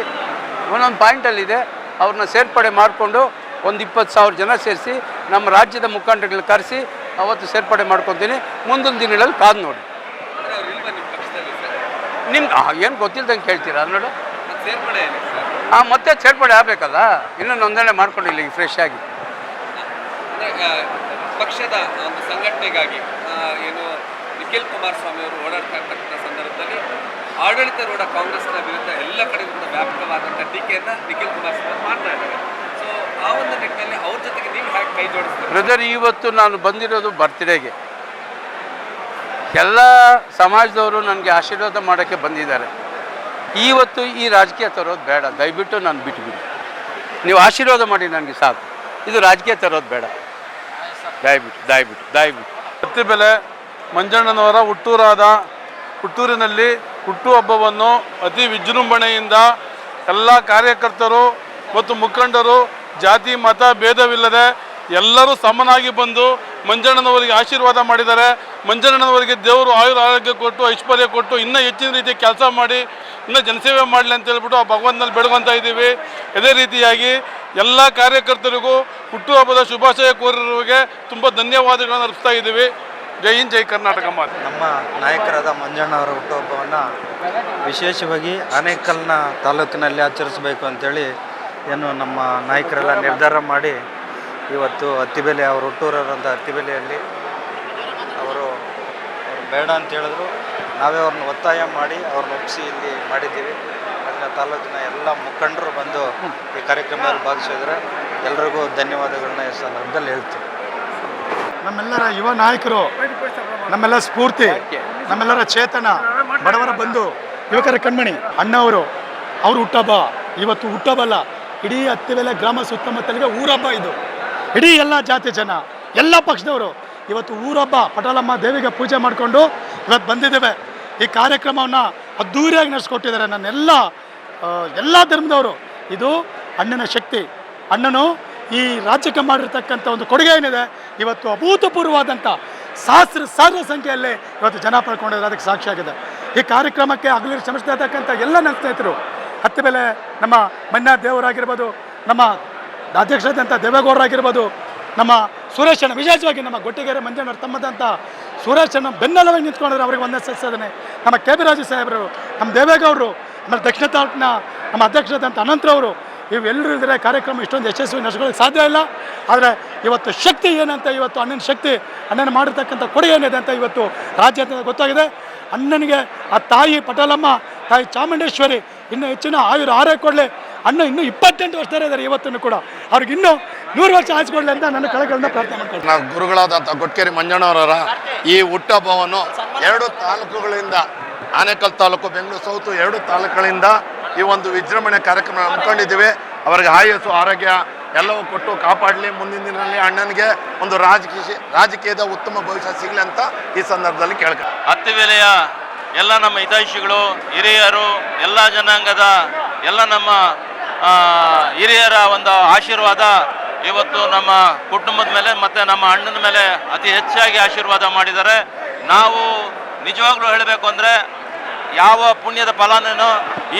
ಒಂದೊಂದು ಪಾಯಿಂಟಲ್ಲಿದೆ, ಅವ್ರನ್ನ ಸೇರ್ಪಡೆ ಮಾಡಿಕೊಂಡು ಒಂದು 20,000 ಜನ ಸೇರಿಸಿ ನಮ್ಮ ರಾಜ್ಯದ ಮುಖಂಡಗಳನ್ನ ಕರೆಸಿ ಅವತ್ತು ಸೇರ್ಪಡೆ ಮಾಡ್ಕೊತೀನಿ. ಮುಂದಿನ ದಿನಗಳಲ್ಲಿ ಕಾದು ನೋಡಿ. ನಿಮ್ಗೆ ಏನು ಗೊತ್ತಿಲ್ದಂಗೆ ಕೇಳ್ತೀರಾ ನೋಡು. ಮತ್ತೆ ಸೇರ್ಪಡೆ ಆಗಬೇಕಲ್ಲ, ಇನ್ನೂ ನೋಂದಣಿ ಮಾಡ್ಕೊಂಡಿಲ್ಲ ಈಗ ಫ್ರೆಶ್ ಆಗಿ. ಪಕ್ಷದ ಒಂದು ಸಂಘಟನೆಗಾಗಿ ಏನು ನಿಖಿಲ್ ಕುಮಾರಸ್ವಾಮಿ ಅವರು ಓಡಾಡ್ತಾ ಇರ್ತಕ್ಕಂಥ ಸಂದರ್ಭದಲ್ಲಿ ಆಡಳಿತಾರೂಢ ಕಾಂಗ್ರೆಸ್ನ ವಿರುದ್ಧ ಎಲ್ಲ ಕಡೆಯಿಂದ ವ್ಯಾಪಕವಾದಂಥ ಟೀಕೆಯನ್ನು ನಿಖಿಲ್ ಕುಮಾರಸ್ವಾಮಿ ಮಾಡ್ತಾ ಇದ್ದಾರೆ. ಸೊ ಆ ಒಂದು ನಿಟ್ಟಿನಲ್ಲಿ ಅವ್ರ ಜೊತೆಗೆ ನೀವು ಹೇಗೆ ಕೈ ಜೋಡಿಸ್ತೀರಿ? ಬ್ರದರ್, ಇವತ್ತು ನಾನು ಬಂದಿರೋದು ಬರ್ತ್ಡೇಗೆ. ಎಲ್ಲ ಸಮಾಜದವರು ನನಗೆ ಆಶೀರ್ವಾದ ಮಾಡೋಕ್ಕೆ ಬಂದಿದ್ದಾರೆ. ಇವತ್ತು ಈ ರಾಜಕೀಯ ತರೋದು ಬೇಡ, ದಯವಿಟ್ಟು ನಾನು ಬಿಟ್ಟುಬಿಡಿ. ನೀವು ಆಶೀರ್ವಾದ ಮಾಡಿ ನನಗೆ ಸಾಕು, ಇದು ರಾಜಕೀಯ ತರೋದು ಬೇಡ, ದಯವಿಟ್ಟು. ಬೆಲೆ ಮಂಜಣ್ಣನವರ ಹುಟ್ಟೂರಾದ ಹುಟ್ಟೂರಿನಲ್ಲಿ ಹುಟ್ಟುಹಬ್ಬವನ್ನು ಅತಿ ವಿಜೃಂಭಣೆಯಿಂದ ಎಲ್ಲ ಕಾರ್ಯಕರ್ತರು ಮತ್ತು ಮುಖಂಡರು ಜಾತಿ ಮತ ಭೇದವಿಲ್ಲದೆ ಎಲ್ಲರೂ ಸಮನಾಗಿ ಬಂದು ಮಂಜಣ್ಣನವರಿಗೆ ಆಶೀರ್ವಾದ ಮಾಡಿದ್ದಾರೆ. ಮಂಜಣ್ಣನವರಿಗೆ ದೇವರು ಆಯುರ ಆರೋಗ್ಯ ಕೊಟ್ಟು ಐಶ್ವರ್ಯ ಕೊಟ್ಟು ಇನ್ನೂ ಹೆಚ್ಚಿನ ರೀತಿಯ ಕೆಲಸ ಮಾಡಿ ಇನ್ನೂ ಜನಸೇವೆ ಮಾಡಲಿ ಅಂತ ಹೇಳ್ಬಿಟ್ಟು ಆ ಭಗವಂತನಲ್ಲಿ ಬೇಡ್ಕೊತಾ ಇದ್ದೀವಿ. ಇದೇ ರೀತಿಯಾಗಿ ಎಲ್ಲ ಕಾರ್ಯಕರ್ತರಿಗೂ ಹುಟ್ಟುಹಬ್ಬದ ಶುಭಾಶಯ ಕೋರಿರುವವರಿಗೆ ತುಂಬ ಧನ್ಯವಾದಗಳನ್ನು ಅರ್ಪಿಸ್ತಾ ಇದ್ದೀವಿ. ಜೈ ಹಿಂದ್, ಜೈ ಕರ್ನಾಟಕ ಮಾತೆ. ನಮ್ಮ ನಾಯಕರಾದ ಮಂಜಣ್ಣ ಅವರ ಹುಟ್ಟುಹಬ್ಬವನ್ನು ವಿಶೇಷವಾಗಿ ಆನೇಕಲ್ನ ತಾಲೂಕಿನಲ್ಲಿ ಆಚರಿಸಬೇಕು ಅಂಥೇಳಿ ಏನು ನಮ್ಮ ನಾಯಕರೆಲ್ಲ ನಿರ್ಧಾರ ಮಾಡಿ ಇವತ್ತು ಅತ್ತಿಬೆಲೆ ಅವರು ಹುಟ್ಟೂರಾದಂಥ ಅತ್ತಿಬೆಲೆಯಲ್ಲಿ ಅವರು ಬೇಡ ಅಂತ ಹೇಳಿದ್ರು. ನಾವೇ ಅವ್ರನ್ನ ಒತ್ತಾಯ ಮಾಡಿ ಅವ್ರನ್ನ ಒಪ್ಪಿಸಿ ಇಲ್ಲಿ ಮಾಡಿದ್ದೀವಿ. ಅಲ್ಲಿನ ತಾಲೂಕಿನ ಎಲ್ಲ ಮುಖಂಡರು ಬಂದು ಈ ಕಾರ್ಯಕ್ರಮದಲ್ಲಿ ಭಾಗಿಸಿದರೆ ಎಲ್ರಿಗೂ ಧನ್ಯವಾದಗಳನ್ನ ಈ ಸಂದರ್ಭದಲ್ಲಿ ಹೇಳ್ತೀವಿ. ನಮ್ಮೆಲ್ಲರ ಯುವ ನಾಯಕರು, ನಮ್ಮೆಲ್ಲ ಸ್ಫೂರ್ತಿ, ನಮ್ಮೆಲ್ಲರ ಚೇತನ, ಬಡವರ ಬಂಧು, ಯುವಕರ ಕಣ್ಮಣಿ ಅಣ್ಣ ಅವರು ಹುಟ್ಟುಹಬ್ಬ ಇವತ್ತು. ಹುಟ್ಟುಹಬ್ಬ ಅಲ್ಲ, ಇಡೀ ಅತ್ತಿಬೆಲೆ ಗ್ರಾಮ ಸುತ್ತಮುತ್ತಲಿಗೆ ಊರಹಬ್ಬ ಇದು. ಇಡೀ ಎಲ್ಲ ಜಾತಿ ಜನ, ಎಲ್ಲ ಪಕ್ಷದವರು ಇವತ್ತು ಊರಹಬ್ಬ ಪಟಾಲಮ್ಮ ದೇವಿಗೆ ಪೂಜೆ ಮಾಡಿಕೊಂಡು ಇವತ್ತು ಬಂದಿದ್ದೇವೆ. ಈ ಕಾರ್ಯಕ್ರಮವನ್ನು ಅದ್ಧೂರಿಯಾಗಿ ನಡೆಸ್ಕೊಟ್ಟಿದ್ದಾರೆ ಎಲ್ಲ ಧರ್ಮದವರು. ಇದು ಅಣ್ಣನ ಶಕ್ತಿ. ಅಣ್ಣನು ಈ ರಾಜ್ಯಕ್ಕೆ ಮಾಡಿರ್ತಕ್ಕಂಥ ಒಂದು ಕೊಡುಗೆ ಏನಿದೆ ಇವತ್ತು ಅಭೂತಪೂರ್ವವಾದಂಥ ಸಾವಿರ ಸಂಖ್ಯೆಯಲ್ಲಿ ಇವತ್ತು ಜನ ಪಡ್ಕೊಂಡಿದ್ದಾರೆ. ಅದಕ್ಕೆ ಸಾಕ್ಷಿಯಾಗಿದೆ. ಈ ಕಾರ್ಯಕ್ರಮಕ್ಕೆ ಹಗಲು ಶ್ರಮಿಸ್ತಾ ಇರ್ತಕ್ಕಂಥ ಎಲ್ಲ ನನ್ನ ಸ್ನೇಹಿತರು, ಅತ್ತಿಬೆಲೆ ನಮ್ಮ ಮನ್ನ ದೇವರಾಗಿರ್ಬೋದು, ನಮ್ಮ ಅಧ್ಯಕ್ಷರಾದಂಥ ದೇವೇಗೌಡರಾಗಿರ್ಬೋದು, ನಮ್ಮ ಸುರೇಶಣ್ಣ, ವಿಶೇಷವಾಗಿ ನಮ್ಮ ಗೊಟ್ಟಿಗೆರೆ ಮಂಜಣ್ಣವ್ರ ತಮ್ಮದಂಥ ಸುರೇಶಣ್ಣ ಬೆನ್ನೆಲುವಾಗಿ ನಿಂತ್ಕೊಂಡ್ರೆ ಅವ್ರಿಗೆ ಒಂದೇ ಸಲ್ಲಿಸೋದನ್ನೇ. ನಮ್ಮ ಕೆ ಬಿ ರಾಜು ಸಾಹೇಬರು, ನಮ್ಮ ದೇವೇಗೌಡರು, ಆಮೇಲೆ ದಕ್ಷಿಣ ತಾಲೂಕಿನ ನಮ್ಮ ಅಧ್ಯಕ್ಷರಾದಂಥ ಅನಂತರವರು, ಇವೆಲ್ಲರೂ ಇದ್ದರೆ ಕಾರ್ಯಕ್ರಮ ಇಷ್ಟೊಂದು ಯಶಸ್ವಿ ನಡೆಸ್ಕೊಳ್ಳೋಕ್ಕೆ ಸಾಧ್ಯ ಇಲ್ಲ. ಆದರೆ ಇವತ್ತು ಶಕ್ತಿ ಏನಂತ, ಇವತ್ತು ಅಣ್ಣನ ಶಕ್ತಿ, ಅಣ್ಣನ ಮಾಡಿರ್ತಕ್ಕಂಥ ಕೊಡುಗೆ ಏನಿದೆ ಅಂತ ಇವತ್ತು ರಾಜ್ಯಾದ್ಯಂತ ಗೊತ್ತಾಗಿದೆ. ಅಣ್ಣನಿಗೆ ಆ ತಾಯಿ ಪಟಾಲಮ್ಮ, ತಾಯಿ ಚಾಮುಂಡೇಶ್ವರಿ ಇನ್ನೂ ಹೆಚ್ಚಿನ ಆರೋಗ್ಯ ಕೊಡಲಿ. ಅಣ್ಣ ಇನ್ನೂ 28 ವರ್ಷದವರೇ ಇದ್ದಾರೆ ಇವತ್ತೂ ಕೂಡ. ಅವ್ರಿಗೆ ಇನ್ನೂ 100 ವರ್ಷ ಆಯ್ಸ್ಕೊಡ್ಲಿ ಅಂತ ನನ್ನ ಕಳಕಳಿಂದ ಪ್ರಾರ್ಥನೆ ಮಾಡ್ಕೊಳ್ತೀನಿ. ನಾವು ಗುರುಗಳಾದಂಥ ಗೊಟ್ಟಿಗೆರೆ ಮಂಜಣ್ಣವರ ಈ ಹುಟ್ಟುಹಬ್ಬವನ್ನು 2 ತಾಲೂಕುಗಳಿಂದ, ಆನೇಕಲ್ ತಾಲೂಕು, ಬೆಂಗಳೂರು ಸೌತು 2 ತಾಲೂಕುಗಳಿಂದ ಈ ಒಂದು ವಿಜೃಂಭಣೆ ಕಾರ್ಯಕ್ರಮ ಹಮ್ಮಿಕೊಂಡಿದ್ದೀವಿ. ಅವರಿಗೆ ಆಯಸ್ಸು ಆರೋಗ್ಯ ಎಲ್ಲವೂ ಕೊಟ್ಟು ಕಾಪಾಡಲಿ. ಮುಂದಿನ ದಿನದಲ್ಲಿ ಅಣ್ಣನಿಗೆ ಒಂದು ರಾಜಕೀಯದ ಉತ್ತಮ ಭವಿಷ್ಯ ಸಿಗಲಿ ಅಂತ ಈ ಸಂದರ್ಭದಲ್ಲಿ ಕೇಳ್ಕ. ಅತ್ತಿಬೆಲೆಯ ಎಲ್ಲ ನಮ್ಮ ಹಿತೈಷಿಗಳು, ಹಿರಿಯರು, ಎಲ್ಲ ಜನಾಂಗದ ಎಲ್ಲ ನಮ್ಮ ಹಿರಿಯರ ಒಂದು ಆಶೀರ್ವಾದ ಇವತ್ತು ನಮ್ಮ ಕುಟುಂಬದ ಮೇಲೆ ಮತ್ತು ನಮ್ಮ ಅಣ್ಣನ ಮೇಲೆ ಅತಿ ಹೆಚ್ಚಾಗಿ ಆಶೀರ್ವಾದ ಮಾಡಿದ್ದಾರೆ. ನಾವು ನಿಜವಾಗ್ಲೂ ಹೇಳಬೇಕು ಅಂದರೆ ಯಾವ ಪುಣ್ಯದ ಫಲನೇನೋ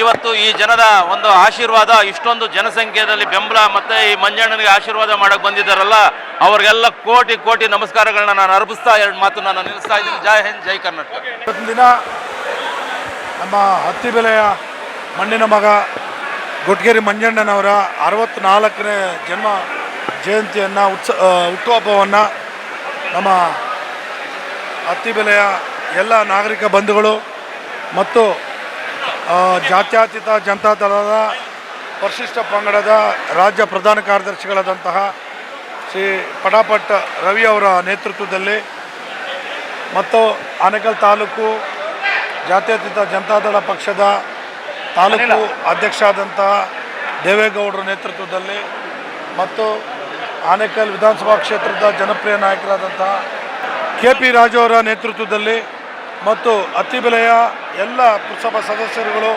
ಇವತ್ತು ಈ ಜನರ ಒಂದು ಆಶೀರ್ವಾದ, ಇಷ್ಟೊಂದು ಜನಸಂಖ್ಯೆಯಲ್ಲಿ ಬೆಂಬಲ ಮತ್ತು ಈ ಮಂಜಣ್ಣನಿಗೆ ಆಶೀರ್ವಾದ ಮಾಡೋಕ್ಕೆ ಬಂದಿದ್ದಾರಲ್ಲ, ಅವ್ರಿಗೆಲ್ಲ ಕೋಟಿ ಕೋಟಿ ನಮಸ್ಕಾರಗಳನ್ನ ನಾನು ಅರ್ಪಿಸ್ತಾ 2 ಮಾತು ನಾನು ನಿಲ್ಲಿಸ್ತಾ ಇದ್ದೀನಿ. ಜೈ ಹಿಂದ್, ಜೈ ಕರ್ನಾಟಕ. ಇವತ್ತಿನ ದಿನ ನಮ್ಮ ಅತ್ತಿಬೆಲೆಯ ಮಣ್ಣಿನ ಮಗ ಗೊಟ್ಟಿಗೆರೆ ಮಂಜಣ್ಣನವರ 64ನೇ ಜನ್ಮ ಜಯಂತಿಯನ್ನು ಹುಟ್ಟುಹಬ್ಬವನ್ನು ನಮ್ಮ ಅತ್ತಿಬೆಲೆಯ ಎಲ್ಲ ನಾಗರಿಕ ಬಂಧುಗಳು ಮತ್ತು ಜಾತ್ಯತೀತ ಜನತಾದಳದ ಪರಿಶಿಷ್ಟ ಪಂಗಡದ ರಾಜ್ಯ ಪ್ರಧಾನ ಕಾರ್ಯದರ್ಶಿಗಳಾದಂತಹ ಶ್ರೀ ಪಟಾಪಟ್ ರವಿ ಅವರ ನೇತೃತ್ವದಲ್ಲಿ ಮತ್ತು ಆನೇಕಲ್ ತಾಲೂಕು ಜಾತ್ಯತೀತ ಜನತಾದಳ ಪಕ್ಷದ ತಾಲೂಕು ಅಧ್ಯಕ್ಷ ಆದಂತಹ ದೇವೇಗೌಡರ ನೇತೃತ್ವದಲ್ಲಿ ಮತ್ತು ಆನೇಕಲ್ ವಿಧಾನಸಭಾ ಕ್ಷೇತ್ರದ ಜನಪ್ರಿಯ ನಾಯಕರಾದಂತಹ ಕೆ ಪಿ ರಾಜು ಅವರ ನೇತೃತ್ವದಲ್ಲಿ ಮತ್ತು ಅತ್ತಿಬೆಲೆಯ ಎಲ್ಲ ಪುರಸಭಾ ಸದಸ್ಯರುಗಳು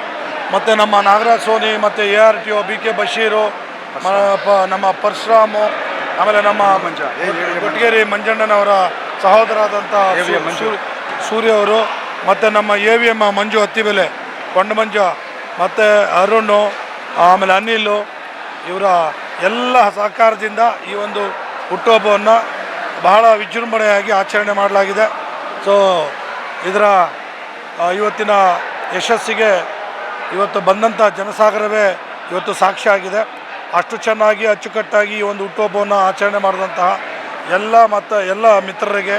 ಮತ್ತು ನಮ್ಮ ನಾಗರಾಜ್ ಸೋನಿ ಮತ್ತು ARTO BK ಬಶೀರು, ನಮ್ಮ ಪರಶುರಾಮು, ಆಮೇಲೆ ನಮ್ಮ ಗೊಟ್ಟಿಗೆರೆ ಮಂಜಣ್ಣನವರ ಸಹೋದರಾದಂಥ ಸೂರ್ಯ ಅವರು ಮತ್ತು ನಮ್ಮ AVM ಮಂಜು ಅತ್ತಿಬೆಲೆ, ಕೊಂಡ ಮಂಜ ಮತ್ತು ಅರುಣ್, ಆಮೇಲೆ ಅನಿಲ್, ಇವರ ಎಲ್ಲ ಸಹಕಾರದಿಂದ ಈ ಒಂದು ಹುಟ್ಟುಹಬ್ಬವನ್ನು ಬಹಳ ವಿಜೃಂಭಣೆಯಾಗಿ ಆಚರಣೆ ಮಾಡಲಾಗಿದೆ. ಸೊ ಇದರ ಇವತ್ತಿನ ಯಶಸ್ಸಿಗೆ ಇವತ್ತು ಬಂದಂಥ ಜನಸಾಗರವೇ ಇವತ್ತು ಸಾಕ್ಷಿಯಾಗಿದೆ. ಅಷ್ಟು ಚೆನ್ನಾಗಿ ಅಚ್ಚುಕಟ್ಟಾಗಿ ಈ ಒಂದು ಹುಟ್ಟುಹಬ್ಬವನ್ನು ಆಚರಣೆ ಮಾಡಿದಂತಹ ಎಲ್ಲ ಮಿತ್ರರಿಗೆ,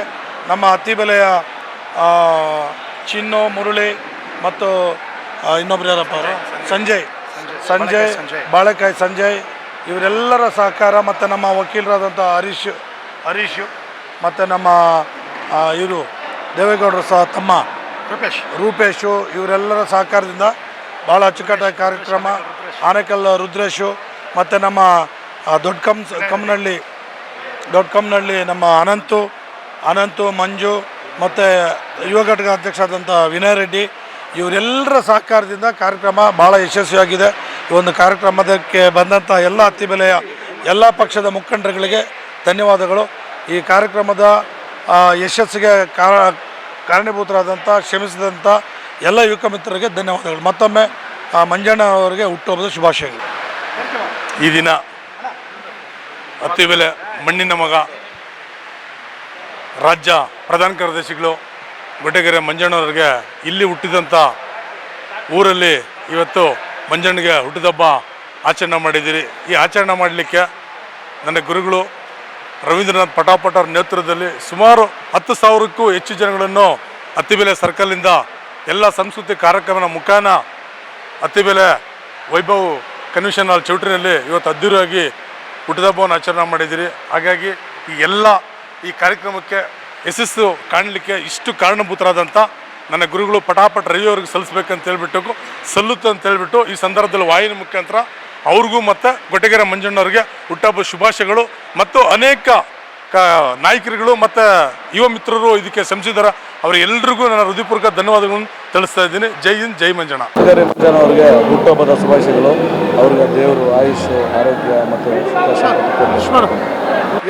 ನಮ್ಮ ಅತ್ತಿಬೆಲೆಯ ಚಿನ್ನು, ಮುರಳಿ ಮತ್ತು ಇನ್ನೊಬ್ರು ಯಾರಪ್ಪ ಅವರು, ಸಂಜಯ್ ಬಾಳೆಕಾಯಿ ಸಂಜಯ್, ಇವರೆಲ್ಲರ ಸಹಕಾರ ಮತ್ತು ನಮ್ಮ ವಕೀಲರಾದಂಥ ಹರೀಶು ಮತ್ತು ನಮ್ಮ ಇವರು ದೇವೇಗೌಡರ ತಮ್ಮ ರೂಪೇಶು, ಇವರೆಲ್ಲರ ಸಹಕಾರದಿಂದ ಭಾಳ ಅಚ್ಚುಕಟ್ಟಾಗಿ ಕಾರ್ಯಕ್ರಮ. ಆನೇಕಲ್ ರುದ್ರೇಶು ಮತ್ತು ನಮ್ಮ ದೊಡ್ಡ ಕಮ್ಮನಹಳ್ಳಿ ನಮ್ಮ ಅನಂತು ಮಂಜು ಮತ್ತು ಯುವ ಘಟಕ ಅಧ್ಯಕ್ಷರಾದಂಥ ವಿನಯ್ ರೆಡ್ಡಿ, ಇವರೆಲ್ಲರ ಸಹಕಾರದಿಂದ ಕಾರ್ಯಕ್ರಮ ಭಾಳ ಯಶಸ್ವಿಯಾಗಿದೆ. ಈ ಒಂದು ಕಾರ್ಯಕ್ರಮಕ್ಕೆ ಬಂದಂಥ ಎಲ್ಲ ಅತ್ತಿಬೆಲೆಯ ಎಲ್ಲ ಪಕ್ಷದ ಮುಖಂಡರುಗಳಿಗೆ ಧನ್ಯವಾದಗಳು. ಈ ಕಾರ್ಯಕ್ರಮದ ಯಶಸ್ಸಿಗೆ ಕಾರಣೀಭೂತರಾದಂಥ, ಶ್ರಮಿಸಿದಂಥ ಎಲ್ಲ ಯುವಕ ಮಿತ್ರರಿಗೆ ಧನ್ಯವಾದಗಳು. ಮತ್ತೊಮ್ಮೆ ಮಂಜಣ್ಣ ಅವರಿಗೆ ಹುಟ್ಟುಹಬ್ಬದ ಶುಭಾಶಯಗಳು. ಈ ದಿನ ಅತ್ತಿಬೆಲೆ ಮಣ್ಣಿನ ಮಗ ರಾಜ್ಯ ಪ್ರಧಾನ ಕಾರ್ಯದರ್ಶಿಗಳು ಗೊಟ್ಟಗೆರೆ ಮಂಜಣ್ಣವರಿಗೆ ಇಲ್ಲಿ ಹುಟ್ಟಿದಂಥ ಊರಲ್ಲಿ ಇವತ್ತು ಮಂಜಣ್ಣಗೆ ಹುಟ್ಟಿದಬ್ಬ ಆಚರಣೆ ಮಾಡಿದ್ದೀರಿ. ಈ ಆಚರಣೆ ಮಾಡಲಿಕ್ಕೆ ನನ್ನ ಗುರುಗಳು ರವೀಂದ್ರನಾಥ್ ಪಟಾಪಟ್ ಅವ್ರ ನೇತೃತ್ವದಲ್ಲಿ ಸುಮಾರು 10,000ಕ್ಕೂ ಹೆಚ್ಚು ಜನಗಳನ್ನು ಅತ್ತಿಬೆಲೆ ಸರ್ಕಲಿಂದ ಎಲ್ಲ ಸಂಸ್ಕೃತಿ ಕಾರ್ಯಕ್ರಮದ ಮುಖಾನ ಅತ್ತಿಬೆಲೆ ವೈಭವ್ ಕನ್ವೆನ್ಷನ್ ಹಾಲ್ ಚೌಟ್ರಿನಲ್ಲಿ ಇವತ್ತು ಅದ್ದೂರಿಯಾಗಿ ಹುಟ್ಟಿದಬ್ಬವನ್ನು ಆಚರಣೆ ಮಾಡಿದ್ದೀರಿ. ಹಾಗಾಗಿ ಈ ಕಾರ್ಯಕ್ರಮಕ್ಕೆ ಯಶಸ್ಸು ಕಾಣಲಿಕ್ಕೆ ಇಷ್ಟು ಕಾರಣಭೂತರಾದಂಥ ನನ್ನ ಗುರುಗಳು ಪಟಾಪಟ್ ರವಿ ಅವ್ರಿಗೆ ಸಲ್ಲಿಸ್ಬೇಕಂತ ಹೇಳ್ಬಿಟ್ಟು ಸಲ್ಲುತ್ತೆ ಈ ಸಂದರ್ಭದಲ್ಲಿ ವಾಹಿನಿ ಮುಖಾಂತರ ಅವ್ರಿಗೂ ಮತ್ತು ಗೊಟ್ಟಗೆರೆ ಮಂಜಣ್ಣವ್ರಿಗೆ ಹುಟ್ಟಹಬ್ಬ ಶುಭಾಶಯಗಳು. ಮತ್ತು ಅನೇಕ ನಾಯಕರುಗಳು ಮತ್ತು ಯುವ ಮಿತ್ರರು ಇದಕ್ಕೆ ಶ್ರಮಿಸಿದ್ದಾರೆ. ಅವರೆಲ್ಲರಿಗೂ ನನ್ನ ಹೃದಯಪೂರ್ವಕ ಧನ್ಯವಾದಗಳನ್ನು ತಿಳಿಸ್ತಾ ಇದ್ದೀನಿ. ಜೈ ಹಿಂದ್, ಜೈ ಮಂಜಣ್ಣ. ಗೊಟ್ಟಗೆರೆ ಮಂಜಣ್ಣ ಅವರಿಗೆ ಹುಟ್ಟುಹಬ್ಬದ ಶುಭಾಶಯಗಳು. ಅವ್ರಿಗೆ ದೇವರು ಆಯುಷ್ ಆರೋಗ್ಯ ಮತ್ತು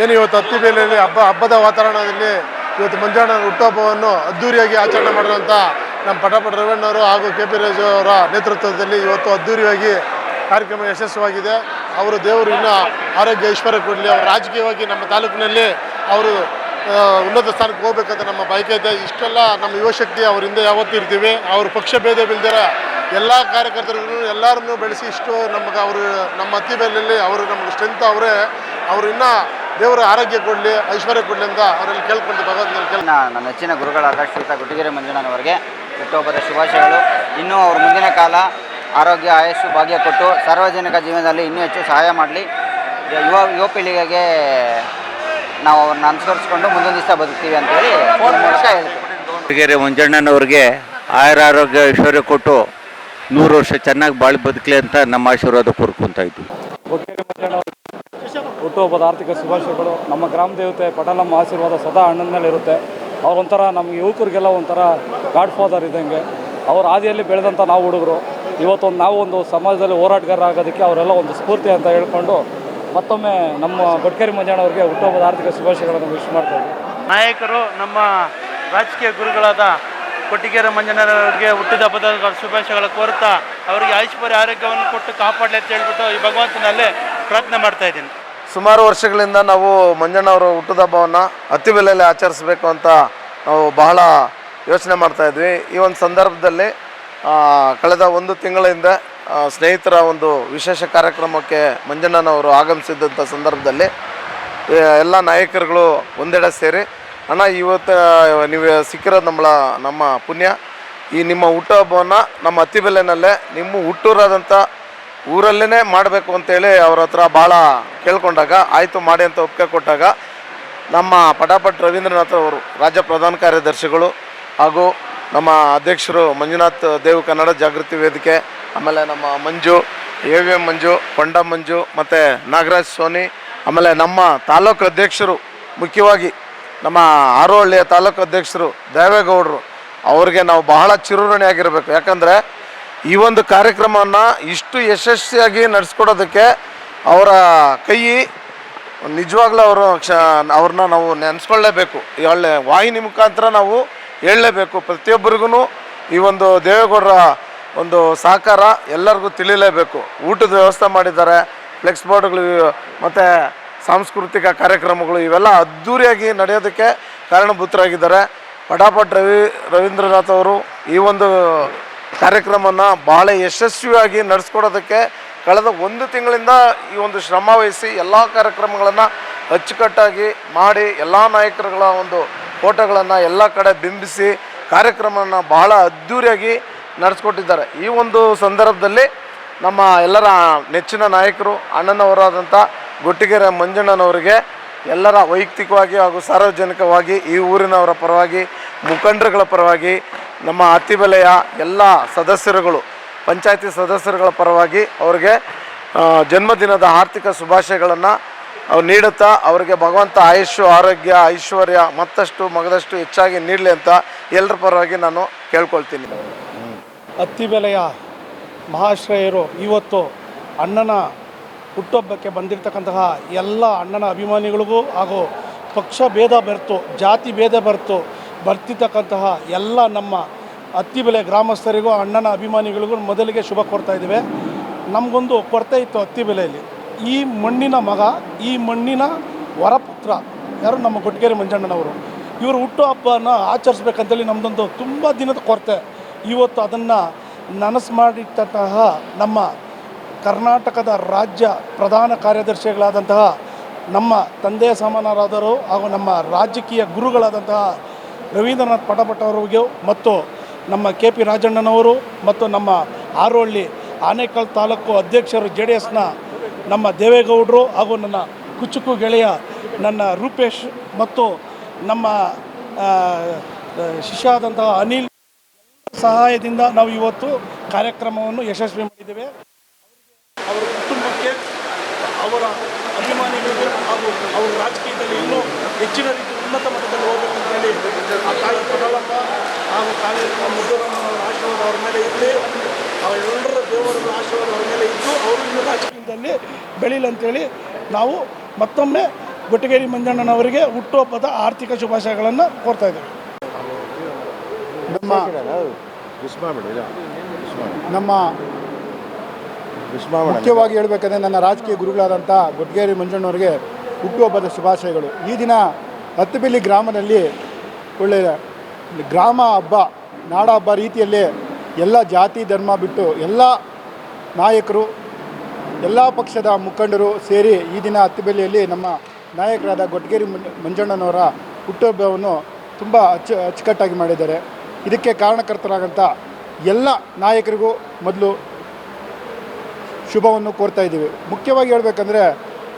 ಏನು ಇವತ್ತು ಅತ್ತಿಬೆಲೆಯಲ್ಲಿ ಹಬ್ಬದ ವಾತಾವರಣದಲ್ಲಿ ಇವತ್ತು ಮಂಜಣ್ಣನ ಹುಟ್ಟುಹಬ್ಬವನ್ನು ಅದ್ದೂರಿಯಾಗಿ ಆಚರಣೆ ಮಾಡಿದಂಥ ನಮ್ಮ ಪಟಾಪಟ್ ರವಣ್ಣವರು ಹಾಗೂ KP ರಾಜು ಅವರ ನೇತೃತ್ವದಲ್ಲಿ ಇವತ್ತು ಅದ್ದೂರಿಯಾಗಿ ಕಾರ್ಯಕ್ರಮ ಯಶಸ್ವಿಯಾಗಿದೆ. ಅವರು ದೇವರು ಇನ್ನೂ ಆರೋಗ್ಯ ಐಶ್ವರ್ಯ ಕೊಡಲಿ. ಅವರು ರಾಜಕೀಯವಾಗಿ ನಮ್ಮ ತಾಲೂಕಿನಲ್ಲಿ ಅವರು ಉನ್ನತ ಸ್ಥಾನಕ್ಕೆ ಹೋಗ್ಬೇಕಂತ ನಮ್ಮ ಬಯಕೆ ಇದೆ. ಇಷ್ಟೆಲ್ಲ ನಮ್ಮ ಯುವಶಕ್ತಿ ಅವ್ರ ಹಿಂದೆ ಯಾವತ್ತೂ ಇರ್ತೀವಿ. ಅವ್ರ ಪಕ್ಷ ಭೇದ ಬಿಲ್ದಿರ ಎಲ್ಲ ಕಾರ್ಯಕರ್ತರಿಗೂ ಎಲ್ಲರನ್ನೂ ಬೆಳೆಸಿ ಇಷ್ಟು ನಮಗೆ ಅವರು ನಮ್ಮ ಅತ್ತಿಬೆಲೆಯಲ್ಲಿ ಅವರು ನಮಗೆ ಸ್ಟ್ರೆಂತ್ ಅವರೇ. ಅವರು ಇನ್ನೂ ದೇವರ ಆರೋಗ್ಯ ಕೊಡಲಿ, ಐಶ್ವರ್ಯ ಕೊಡಲಿ ಅಂತ ಅವರಲ್ಲಿ ಕೇಳ್ಕೊಂಡು ಭಗವಂತನಲ್ಲಿ ನನ್ನ ನೆಚ್ಚಿನ ಗುರುಗಳಾದ ಶ್ರೀಯುತ ಗೊಟ್ಟಗೆರೆ ಮಂಜಣ್ಣನವರಿಗೆ ಹುಟ್ಟುಹಬ್ಬದ ಶುಭಾಶಯಗಳು. ಇನ್ನೂ ಅವ್ರ ಮುಂದಿನ ಕಾಲ ಆರೋಗ್ಯ ಆಯಸ್ಸು ಭಾಗ್ಯ ಕೊಟ್ಟು ಸಾರ್ವಜನಿಕ ಜೀವನದಲ್ಲಿ ಇನ್ನೂ ಹೆಚ್ಚು ಸಹಾಯ ಮಾಡಲಿ. ಯುವ ಪೀಳಿಗೆಗೆ ನಾವು ಅವ್ರನ್ನ ಅನುಸರಿಸ್ಕೊಂಡು ಮುಂದೊಂದು ದಿವಸ ಬದುಕ್ತೀವಿ ಅಂತೇಳಿ ಮೂಲಕ ಹೇಳ್ತೀವಿ. ಗೊಟ್ಟಗೆರೆ ಮಂಜಣ್ಣನವ್ರಿಗೆ ಆರೋಗ್ಯ ಐಶ್ವರ್ಯ ಕೊಟ್ಟು 100 ವರ್ಷ ಚೆನ್ನಾಗಿ ಬಾಳಿ ಬದುಕಲಿ ಅಂತ ನಮ್ಮ ಆಶೀರ್ವಾದ ಕೋರ್ಕೊತಾ ಇದ್ವಿ. ಗೊಟ್ಟಗೆರೆ ಮಂಜಣ್ಣ ಹುಟ್ಟುಹಬ್ಬದ ಆರ್ಥಿಕ ಶುಭಾಶಯಗಳು. ನಮ್ಮ ಗ್ರಾಮ ದೇವತೆ ಪಟಾಲಮ್ಮ ಆಶೀರ್ವಾದ ಸದಾ ಅಣ್ಣನ ಮೇಲೆ ಇರುತ್ತೆ. ಅವರೊಂಥರ ನಮ್ಮ ಯುವಕರಿಗೆಲ್ಲ ಒಂಥರ ಗಾಡ್ ಫಾದರ್ ಇದ್ದಂಗೆ. ಅವ್ರ ಹಾದಿಯಲ್ಲಿ ಬೆಳೆದಂಥ ನಾವು ಹುಡುಗರು ನಾವು ಒಂದು ಸಮಾಜದಲ್ಲಿ ಹೋರಾಟಗಾರ ಆಗೋದಕ್ಕೆ ಅವರೆಲ್ಲ ಒಂದು ಸ್ಫೂರ್ತಿ ಅಂತ ಹೇಳ್ಕೊಂಡು ಮತ್ತೊಮ್ಮೆ ನಮ್ಮ ಗೊಟ್ಟಗೆರೆ ಮಂಜಣ್ಣವ್ರಿಗೆ ಹುಟ್ಟುಹಬ್ಬದ ಆರ್ಥಿಕ ಶುಭಾಶಯಗಳನ್ನು ವಿಶ್ ಮಾಡ್ತಾಯಿದ್ವಿ. ನಾಯಕರು ನಮ್ಮ ರಾಜಕೀಯ ಗುರುಗಳಾದ ಗೊಟ್ಟಗೆರೆ ಮಂಜಣ್ಣನವರಿಗೆ ಹುಟ್ಟಿದ ಹಬ್ಬದ ಶುಭಾಶಯಗಳ ಕೋರುತ್ತಾ ಅವರಿಗೆ ಐಶ್ವರ್ಯ ಆರೋಗ್ಯವನ್ನು ಕೊಟ್ಟು ಕಾಪಾಡಲಿ ಅಂತ ಹೇಳ್ಬಿಟ್ಟು ಈ ಭಗವಂತನಲ್ಲೇ ಪ್ರಾರ್ಥನೆ ಮಾಡ್ತಾ ಇದ್ದೀನಿ. ಸುಮಾರು ವರ್ಷಗಳಿಂದ ನಾವು ಮಂಜಣ್ಣವರ ಹುಟ್ಟಿದ ಹಬ್ಬವನ್ನು ಅತ್ತಿಬೆಲೆಯಲ್ಲಿ ಆಚರಿಸಬೇಕು ಅಂತ ನಾವು ಬಹಳ ಯೋಚನೆ ಮಾಡ್ತಾಯಿದ್ವಿ. ಈ ಒಂದು ಸಂದರ್ಭದಲ್ಲಿ ಕಳೆದ 1 ತಿಂಗಳಿಂದ ಸ್ನೇಹಿತರ ಒಂದು ವಿಶೇಷ ಕಾರ್ಯಕ್ರಮಕ್ಕೆ ಮಂಜಣ್ಣನವರು ಆಗಮಿಸಿದ್ದಂಥ ಸಂದರ್ಭದಲ್ಲಿ ಎಲ್ಲ ನಾಯಕರುಗಳು ಒಂದೆಡೆ ಸೇರಿ ಅಣ್ಣ ಇವತ್ತು ನೀವು ಸಿಕ್ಕಿರೋದು ನಮ್ಮ ಪುಣ್ಯ. ಈ ನಿಮ್ಮ ಹುಟ್ಟುಹಬ್ಬವನ್ನು ನಮ್ಮ ಅತ್ತಿಬೆಲೆನಲ್ಲೇ ನಿಮ್ಮ ಹುಟ್ಟೂರಾದಂಥ ಊರಲ್ಲೇ ಮಾಡಬೇಕು ಅಂತೇಳಿ ಅವ್ರ ಹತ್ರ ಭಾಳ ಕೇಳ್ಕೊಂಡಾಗ ಆಯಿತು ಮಾಡಿ ಅಂತ ಒಪ್ಪಿಗೆ ಕೊಟ್ಟಾಗ ನಮ್ಮ ಪಟಾಪಟ್ ರವೀಂದ್ರನಾಥ್ ಅವರು ರಾಜ್ಯ ಪ್ರಧಾನ ಕಾರ್ಯದರ್ಶಿಗಳು ಹಾಗೂ ನಮ್ಮ ಅಧ್ಯಕ್ಷರು ಮಂಜುನಾಥ್ ದೇವ್ ಕನ್ನಡ ಜಾಗೃತಿ ವೇದಿಕೆ, ಆಮೇಲೆ ನಮ್ಮ ಮಂಜು AVM ಮಂಜು, ಕೊಂಡ ಮಂಜು ಮತ್ತು ನಾಗರಾಜ್ ಸೋನಿ, ಆಮೇಲೆ ನಮ್ಮ ತಾಲೂಕು ಅಧ್ಯಕ್ಷರು ಮುಖ್ಯವಾಗಿ ನಮ್ಮ ಆರೋಹಳ್ಳಿಯ ತಾಲೂಕು ಅಧ್ಯಕ್ಷರು ದೇವೇಗೌಡರು ಅವ್ರಿಗೆ ನಾವು ಬಹಳ ಚಿರಋಣಿಯಾಗಿರಬೇಕು. ಯಾಕಂದರೆ ಈ ಒಂದು ಕಾರ್ಯಕ್ರಮವನ್ನು ಇಷ್ಟು ಯಶಸ್ವಿಯಾಗಿ ನಡೆಸ್ಕೊಡೋದಕ್ಕೆ ಅವರ ಕೈ ನಿಜವಾಗ್ಲೂ ಅವ್ರನ್ನ ನಾವು ನೆನೆಸ್ಕೊಳ್ಳೇಬೇಕು. ಈ ಒಳ್ಳೆ ವಾಹಿನಿ ಮುಖಾಂತರ ನಾವು ಹೇಳಲೇಬೇಕು. ಪ್ರತಿಯೊಬ್ಬರಿಗೂ ಈ ಒಂದು ದೇವೇಗೌಡರ ಒಂದು ಸಹಕಾರ ಎಲ್ಲರಿಗೂ ತಿಳಿಲೇಬೇಕು. ಊಟದ ವ್ಯವಸ್ಥೆ ಮಾಡಿದ್ದಾರೆ, ಫ್ಲೆಕ್ಸ್ ಬೋರ್ಡ್ಗಳು ಮತ್ತು ಸಾಂಸ್ಕೃತಿಕ ಕಾರ್ಯಕ್ರಮಗಳು ಇವೆಲ್ಲ ಅದ್ಧೂರಿಯಾಗಿ ನಡೆಯೋದಕ್ಕೆ ಕಾರಣಭೂತರಾಗಿದ್ದಾರೆ. ಪಟಾಪಟ್ ರವೀಂದ್ರನಾಥ್ ಅವರು ಈ ಒಂದು ಕಾರ್ಯಕ್ರಮವನ್ನು ಬಹಳ ಯಶಸ್ವಿಯಾಗಿ ನಡೆಸ್ಕೊಡೋದಕ್ಕೆ ಕಳೆದ 1 ತಿಂಗಳಿಂದ ಈ ಒಂದು ಶ್ರಮ ವಹಿಸಿ ಎಲ್ಲ ಕಾರ್ಯಕ್ರಮಗಳನ್ನು ಅಚ್ಚುಕಟ್ಟಾಗಿ ಮಾಡಿ ಎಲ್ಲ ನಾಯಕರುಗಳ ಒಂದು ಫೋಟೋಗಳನ್ನು ಎಲ್ಲ ಕಡೆ ಬಿಂಬಿಸಿ ಕಾರ್ಯಕ್ರಮವನ್ನು ಬಹಳ ಅದ್ಧೂರಿಯಾಗಿ ನಡೆಸ್ಕೊಟ್ಟಿದ್ದಾರೆ. ಈ ಒಂದು ಸಂದರ್ಭದಲ್ಲಿ ನಮ್ಮ ಎಲ್ಲರ ನೆಚ್ಚಿನ ನಾಯಕರು ಅಣ್ಣನವರಾದಂಥ ಗೊಟ್ಟಗೆರೆ ಮಂಜಣ್ಣನವರಿಗೆ ಎಲ್ಲರ ವೈಯಕ್ತಿಕವಾಗಿ ಹಾಗೂ ಸಾರ್ವಜನಿಕವಾಗಿ ಈ ಊರಿನವರ ಪರವಾಗಿ, ಮುಖಂಡರುಗಳ ಪರವಾಗಿ, ನಮ್ಮ ಅತ್ತಿಬೆಲೆಯ ಎಲ್ಲ ಸದಸ್ಯರುಗಳು, ಪಂಚಾಯತಿ ಸದಸ್ಯರುಗಳ ಪರವಾಗಿ ಅವರಿಗೆ ಜನ್ಮದಿನದ ಆರ್ಥಿಕ ಶುಭಾಶಯಗಳನ್ನು ನೀಡುತ್ತಾ ಅವರಿಗೆ ಭಗವಂತ ಆಯುಷ್ಯ ಆರೋಗ್ಯ ಐಶ್ವರ್ಯ ಮತ್ತಷ್ಟು ಮಗದಷ್ಟು ಹೆಚ್ಚಾಗಿ ನೀಡಲಿ ಅಂತ ಎಲ್ಲರ ಪರವಾಗಿ ನಾನು ಕೇಳ್ಕೊಳ್ತೀನಿ. ಅತ್ತಿಬೆಲೆಯ ಮಹಾಶ್ರಯರು ಇವತ್ತು ಅಣ್ಣನ ಹುಟ್ಟುಹಬ್ಬಕ್ಕೆ ಬಂದಿರತಕ್ಕಂತಹ ಎಲ್ಲ ಅಣ್ಣನ ಅಭಿಮಾನಿಗಳಿಗೂ ಹಾಗೂ ಪಕ್ಷ ಭೇದ ಬೆರೆತು ಜಾತಿ ಭೇದ ಬೆರೆತು ಬರ್ತಿರ್ತಕ್ಕಂತಹ ಎಲ್ಲ ನಮ್ಮ ಅತ್ತಿಬೆಲೆ ಗ್ರಾಮಸ್ಥರಿಗೂ ಅಣ್ಣನ ಅಭಿಮಾನಿಗಳಿಗೂ ಮೊದಲಿಗೆ ಶುಭ ಕೋರ್ತಾ ಇದ್ದೇವೆ. ನಮಗೊಂದು ಕೊರತೆ ಇತ್ತು ಅತ್ತಿಬೆಲೆಯಲ್ಲಿ. ಈ ಮಣ್ಣಿನ ಮಗ, ಈ ಮಣ್ಣಿನ ವರಪುತ್ರ ಯಾರು ನಮ್ಮ ಕೊಟ್ಟಿಗೆರೆ ಮಂಜಣ್ಣನವರು. ಇವರು ಹುಟ್ಟುಹಬ್ಬನ ಆಚರಿಸ್ಬೇಕಂತೇಳಿ ನಮ್ಮದೊಂದು ತುಂಬ ದಿನದ ಕೊರತೆ. ಇವತ್ತು ಅದನ್ನು ನನಸು ಮಾಡಿಟ್ಟಂತಹ ನಮ್ಮ ಕರ್ನಾಟಕದ ರಾಜ್ಯ ಪ್ರಧಾನ ಕಾರ್ಯದರ್ಶಿಗಳಾದಂತಹ ನಮ್ಮ ತಂದೆಯ ಸಮಾನರಾದರು ಹಾಗೂ ನಮ್ಮ ರಾಜಕೀಯ ಗುರುಗಳಾದಂತಹ ರವೀಂದ್ರನಾಥ್ ಪಟಪಟ್ ಅವರಿಗೂ ಮತ್ತು ನಮ್ಮ KP ರಾಜಣ್ಣನವರು ಮತ್ತು ನಮ್ಮ ಆರೋಹಳ್ಳಿ ಆನೇಕಲ್ ತಾಲೂಕು ಅಧ್ಯಕ್ಷರು JDSನ ನಮ್ಮ ದೇವೇಗೌಡರು ಹಾಗೂ ನನ್ನ ಕುಚುಕು ಗೆಳೆಯ ನನ್ನ ರೂಪೇಶ್ ಮತ್ತು ನಮ್ಮ ಶಿಷ್ಯ ಆದಂತಹ ಅನಿಲ್ ಸಹಾಯದಿಂದ ನಾವು ಇವತ್ತು ಕಾರ್ಯಕ್ರಮವನ್ನು ಯಶಸ್ವಿ ಮಾಡಿದ್ದೇವೆ. ಅವರ ಕುಟುಂಬಕ್ಕೆ, ಅವರ ಅಭಿಮಾನಿಗಳಿಗೂ ಹಾಗೂ ಅವರ ರಾಜಕೀಯದಲ್ಲಿ ಇನ್ನೂ ಹೆಚ್ಚಿನ ರೀತಿ ಉನ್ನತ ಮಟ್ಟದಲ್ಲಿ ಹೋಗಬೇಕಂತ ಹೇಳಿ ಆ ತಾಯಿ ಪಟಾಲಮ್ಮ ಹಾಗೂ ತಾಯಿ ಮುದ್ದೂರಮ್ಮನವರ ಆಶೀರ್ವಾದ ಅವರ ಮೇಲೆ ಇರಲಿ, ಅವರೆಲ್ಲರ ದೇವರ ಆಶೀರ್ವಾದ ಅವರ ಮೇಲೆ ಇದ್ದು ಅವರು ಇನ್ನೂ ರಾಜಕೀಯದಲ್ಲಿ ಬೆಳೀಲಿ ಅಂತೇಳಿ ನಾವು ಮತ್ತೊಮ್ಮೆ ಕೊಟ್ಟಿಗೆರೆ ಮಂಜಣ್ಣನವರಿಗೆ ಹುಟ್ಟುಹಬ್ಬದ ಆರ್ಥಿಕ ಶುಭಾಶಯಗಳನ್ನು ಕೋರ್ತಾ ಇದ್ದೇವೆ. ನಮ್ಮ ಮುಖ್ಯವಾಗಿ ಹೇಳಬೇಕಂದ್ರೆ ನನ್ನ ರಾಜಕೀಯ ಗುರುಗಳಾದಂಥ ಕೊಟ್ಟಿಗೆರೆ ಮಂಜಣ್ಣವರಿಗೆ ಹುಟ್ಟುಹಬ್ಬದ ಶುಭಾಶಯಗಳು. ಈ ದಿನ ಅತ್ತಿಬೆಲೆ ಗ್ರಾಮದಲ್ಲಿ ಒಳ್ಳೆಯ ಗ್ರಾಮ ಹಬ್ಬ, ನಾಡ ಹಬ್ಬ ರೀತಿಯಲ್ಲೇ ಎಲ್ಲ ಜಾತಿ ಧರ್ಮ ಬಿಟ್ಟು ಎಲ್ಲ ನಾಯಕರು, ಎಲ್ಲ ಪಕ್ಷದ ಮುಖಂಡರು ಸೇರಿ ಈ ದಿನ ಅತ್ತಿಬೆಲೆಯಲ್ಲಿ ನಮ್ಮ ನಾಯಕರಾದ ಕೊಟ್ಟಿಗೆರೆ ಮಂಜಣ್ಣನವರ ಹುಟ್ಟುಹಬ್ಬವನ್ನು ತುಂಬ ಅಚ್ಚುಕಟ್ಟಾಗಿ ಮಾಡಿದ್ದಾರೆ. ಇದಕ್ಕೆ ಕಾರಣಕರ್ತರಾಗಂಥ ಎಲ್ಲ ನಾಯಕರಿಗೂ ಮೊದಲು ಶುಭವನ್ನು ಕೋರ್ತಾ ಇದ್ದೀವಿ. ಮುಖ್ಯವಾಗಿ ಹೇಳಬೇಕಂದ್ರೆ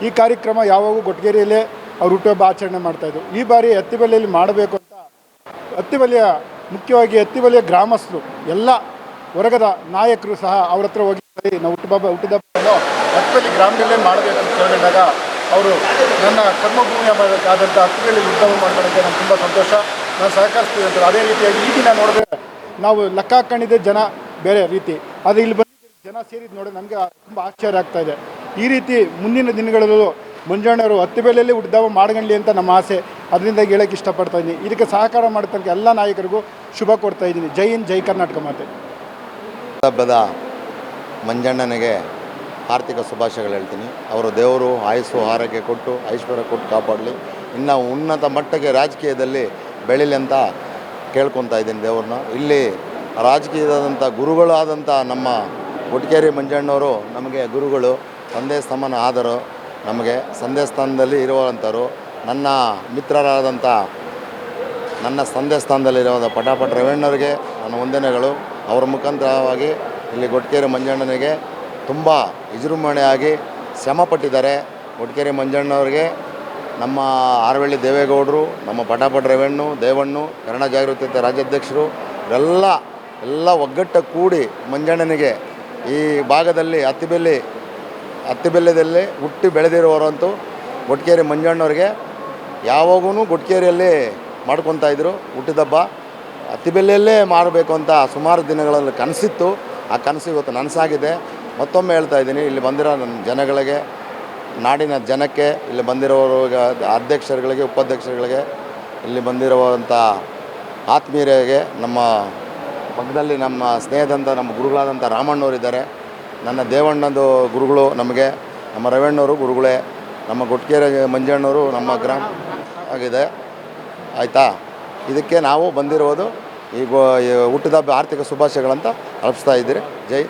ಈ ಕಾರ್ಯಕ್ರಮ ಯಾವಾಗೂ ಕೊಟ್ಟಿಗೆರೆಯಲ್ಲೇ ಅವ್ರು ಹುಟ್ಟುಹಬ್ಬ ಆಚರಣೆ ಮಾಡ್ತಾಯಿದ್ರು. ಈ ಬಾರಿ ಅತ್ತಿಬೆಲೆಯಲ್ಲಿ ಮಾಡಬೇಕು ಅಂತ ಅತ್ತಿಬೆಲೆಯ ಮುಖ್ಯವಾಗಿ ಅತ್ತಿಬೆಲೆಯ ಗ್ರಾಮಸ್ಥರು ಎಲ್ಲ ವರ್ಗದ ನಾಯಕರು ಸಹ ಅವ್ರ ಹತ್ರ ಹೋಗಿ ನಾವು ಹುಟ್ಟಿದಬ್ಬವನ್ನು ಅತ್ತಿಬೆಲೆ ಗ್ರಾಮದಲ್ಲೇ ಮಾಡಬೇಕಂತ ಕೇಳಿದಾಗ ಅವರು ನನ್ನ ಕರ್ಮಭೂಮಿಯಾದಂಥ ಅತ್ತಿಬೆಲೆಯಲ್ಲಿ ಉದ್ಯಮ ಮಾಡ್ಕೊಳ್ಳೋಕ್ಕೆ ನಾನು ತುಂಬ ಸಂತೋಷ, ನಾನು ಸಹಕರಿಸ್ತೀವಿ ಅಂತ. ಅದೇ ರೀತಿಯಾಗಿ ಈ ದಿನ ನೋಡಿದ್ರೆ ನಾವು ಲೆಕ್ಕ ಹಾಕೊಂಡಿದ್ದೆ ಜನ ಬೇರೆ ರೀತಿ, ಆದರೆ ಇಲ್ಲಿ ಜನ ಸೇರಿದ್ದು ನೋಡಿ ನಮಗೆ ತುಂಬ ಆಶ್ಚರ್ಯ ಆಗ್ತಾ ಇದೆ. ಈ ರೀತಿ ಮುಂದಿನ ದಿನಗಳಲ್ಲೂ ಮಂಜಣ್ಣವರು ಅತ್ತಿಬೆಲೆಯಲ್ಲಿ ಹುಟ್ಟಿದವ ಮಾಡ್ಕೊಳ್ಳಿ ಅಂತ ನಮ್ಮ ಆಸೆ. ಅದರಿಂದ ಹೇಳೋಕ್ಕೆ ಇಷ್ಟಪಡ್ತಾ ಇದ್ದೀನಿ. ಇದಕ್ಕೆ ಸಹಕಾರ ಮಾಡತಕ್ಕ ಎಲ್ಲ ನಾಯಕರಿಗೂ ಶುಭ ಕೊಡ್ತಾ ಇದ್ದೀನಿ. ಜೈ ಹಿಂದ್, ಜೈ ಕರ್ನಾಟಕ ಮಾತೆ. ಹಬ್ಬದ ಮಂಜಣ್ಣನಿಗೆ ಆರ್ಥಿಕ ಶುಭಾಶಯಗಳು ಹೇಳ್ತೀನಿ. ಅವರು ದೇವರು ಆಯುಸ್ಸು ಆರೋಗ್ಯ ಕೊಟ್ಟು ಐಶ್ವರ್ಯ ಕೊಟ್ಟು ಕಾಪಾಡಲಿ, ಇನ್ನು ಉನ್ನತ ಮಟ್ಟಕ್ಕೆ ರಾಜಕೀಯದಲ್ಲಿ ಬೆಳೀಲಿ ಅಂತ ಕೇಳ್ಕೊತಾ ಇದ್ದೀನಿ ದೇವ್ರನ್ನ. ಇಲ್ಲಿ ರಾಜಕೀಯದಾದಂಥ ಗುರುಗಳಾದಂಥ ನಮ್ಮ ಕೊಟ್ಟಿಗೆರೆ ಮಂಜಣ್ಣವರು ನಮಗೆ ಗುರುಗಳು, ತಂದೆ ಸಮಾನ ಆದರು. ನಮಗೆ ಸಂದೇ ಸ್ಥಾನದಲ್ಲಿ ಇರುವಂಥವ್ರು. ನನ್ನ ಮಿತ್ರರಾದಂಥ ನನ್ನ ತಂದೆ ಸ್ಥಾನದಲ್ಲಿರುವಂಥ ಪಟಾಪಟ್ ರವಣ್ಣವ್ರಿಗೆ ನನ್ನ ವಂದನೆಗಳು. ಅವರ ಮುಖಾಂತರವಾಗಿ ಇಲ್ಲಿ ಕೊಟ್ಟಿಗೆರೆ ಮಂಜಣ್ಣನಿಗೆ ತುಂಬ ವಿಜೃಂಭಣೆಯಾಗಿ ಶ್ರಮಪಟ್ಟಿದ್ದಾರೆ. ಕೊಟ್ಟಿಗೆರೆ ಮಂಜಣ್ಣವ್ರಿಗೆ ನಮ್ಮ ಆರವಳ್ಳಿ ದೇವೇಗೌಡರು, ನಮ್ಮ ಪಟಾಪಟ್ ದೇವಣ್ಣು, ಕನ್ನಡ ಜಾಗೃತಿ ರಾಜ್ಯಾಧ್ಯಕ್ಷರು ಎಲ್ಲ ಒಗ್ಗಟ್ಟು ಕೂಡಿ ಮಂಜಣ್ಣನಿಗೆ ಈ ಭಾಗದಲ್ಲಿ ಅತ್ತಿಬೆಲೆದಲ್ಲಿ ಹುಟ್ಟಿ ಬೆಳೆದಿರುವವರಂತೂ ಕೊಟ್ಟಿಗೆರೆ ಮಂಜಣ್ಣವ್ರಿಗೆ ಯಾವಾಗೂ ಕೊಟ್ಟಿಗೆರೆಯಲ್ಲಿ ಮಾಡ್ಕೊತಾಯಿದ್ರು ಹುಟ್ಟಿದಬ್ಬ. ಅತ್ತಿಬೆಲೆಯಲ್ಲೇ ಮಾಡಬೇಕು ಅಂತ ಸುಮಾರು ದಿನಗಳಲ್ಲಿ ಕನಸಿತ್ತು. ಆ ಕನಸು ಇವತ್ತು ನನಸಾಗಿದೆ. ಮತ್ತೊಮ್ಮೆ ಹೇಳ್ತಾ ಇದ್ದೀನಿ, ಇಲ್ಲಿ ಬಂದಿರೋ ನನ್ನ ಜನಗಳಿಗೆ, ನಾಡಿನ ಜನಕ್ಕೆ, ಇಲ್ಲಿ ಬಂದಿರೋರಿಗೆ, ಅಧ್ಯಕ್ಷರುಗಳಿಗೆ, ಉಪಾಧ್ಯಕ್ಷರುಗಳಿಗೆ, ಇಲ್ಲಿ ಬಂದಿರುವಂಥ ಆತ್ಮೀಯರಿಗೆ, ನಮ್ಮ ಪಕ್ಕದಲ್ಲಿ ನಮ್ಮ ಸ್ನೇಹಿತಂಥ ನಮ್ಮ ಗುರುಗಳಾದಂಥ ರಾಮಣ್ಣವರಿದ್ದಾರೆ. ನನ್ನ ದೇವಣ್ಣದು ಗುರುಗಳು ನಮಗೆ, ನಮ್ಮ ರವಣ್ಣವರು ಗುರುಗಳೇ, ನಮ್ಮ ಕೊಟ್ಟಿಗೆರೆ ಮಂಜಣ್ಣವರು ನಮ್ಮ ಗ್ರಾಮ ಆಗಿದೆ. ಆಯಿತಾ? ಇದಕ್ಕೆ ನಾವು ಬಂದಿರೋದು ಈಗ ಹುಟ್ಟಿದಬ್ಬ ಆರ್ಥಿಕ ಶುಭಾಶಯಗಳಂತ ಅರ್ಪಿಸ್ತಾ ಇದ್ದೀರಿ. ಜೈ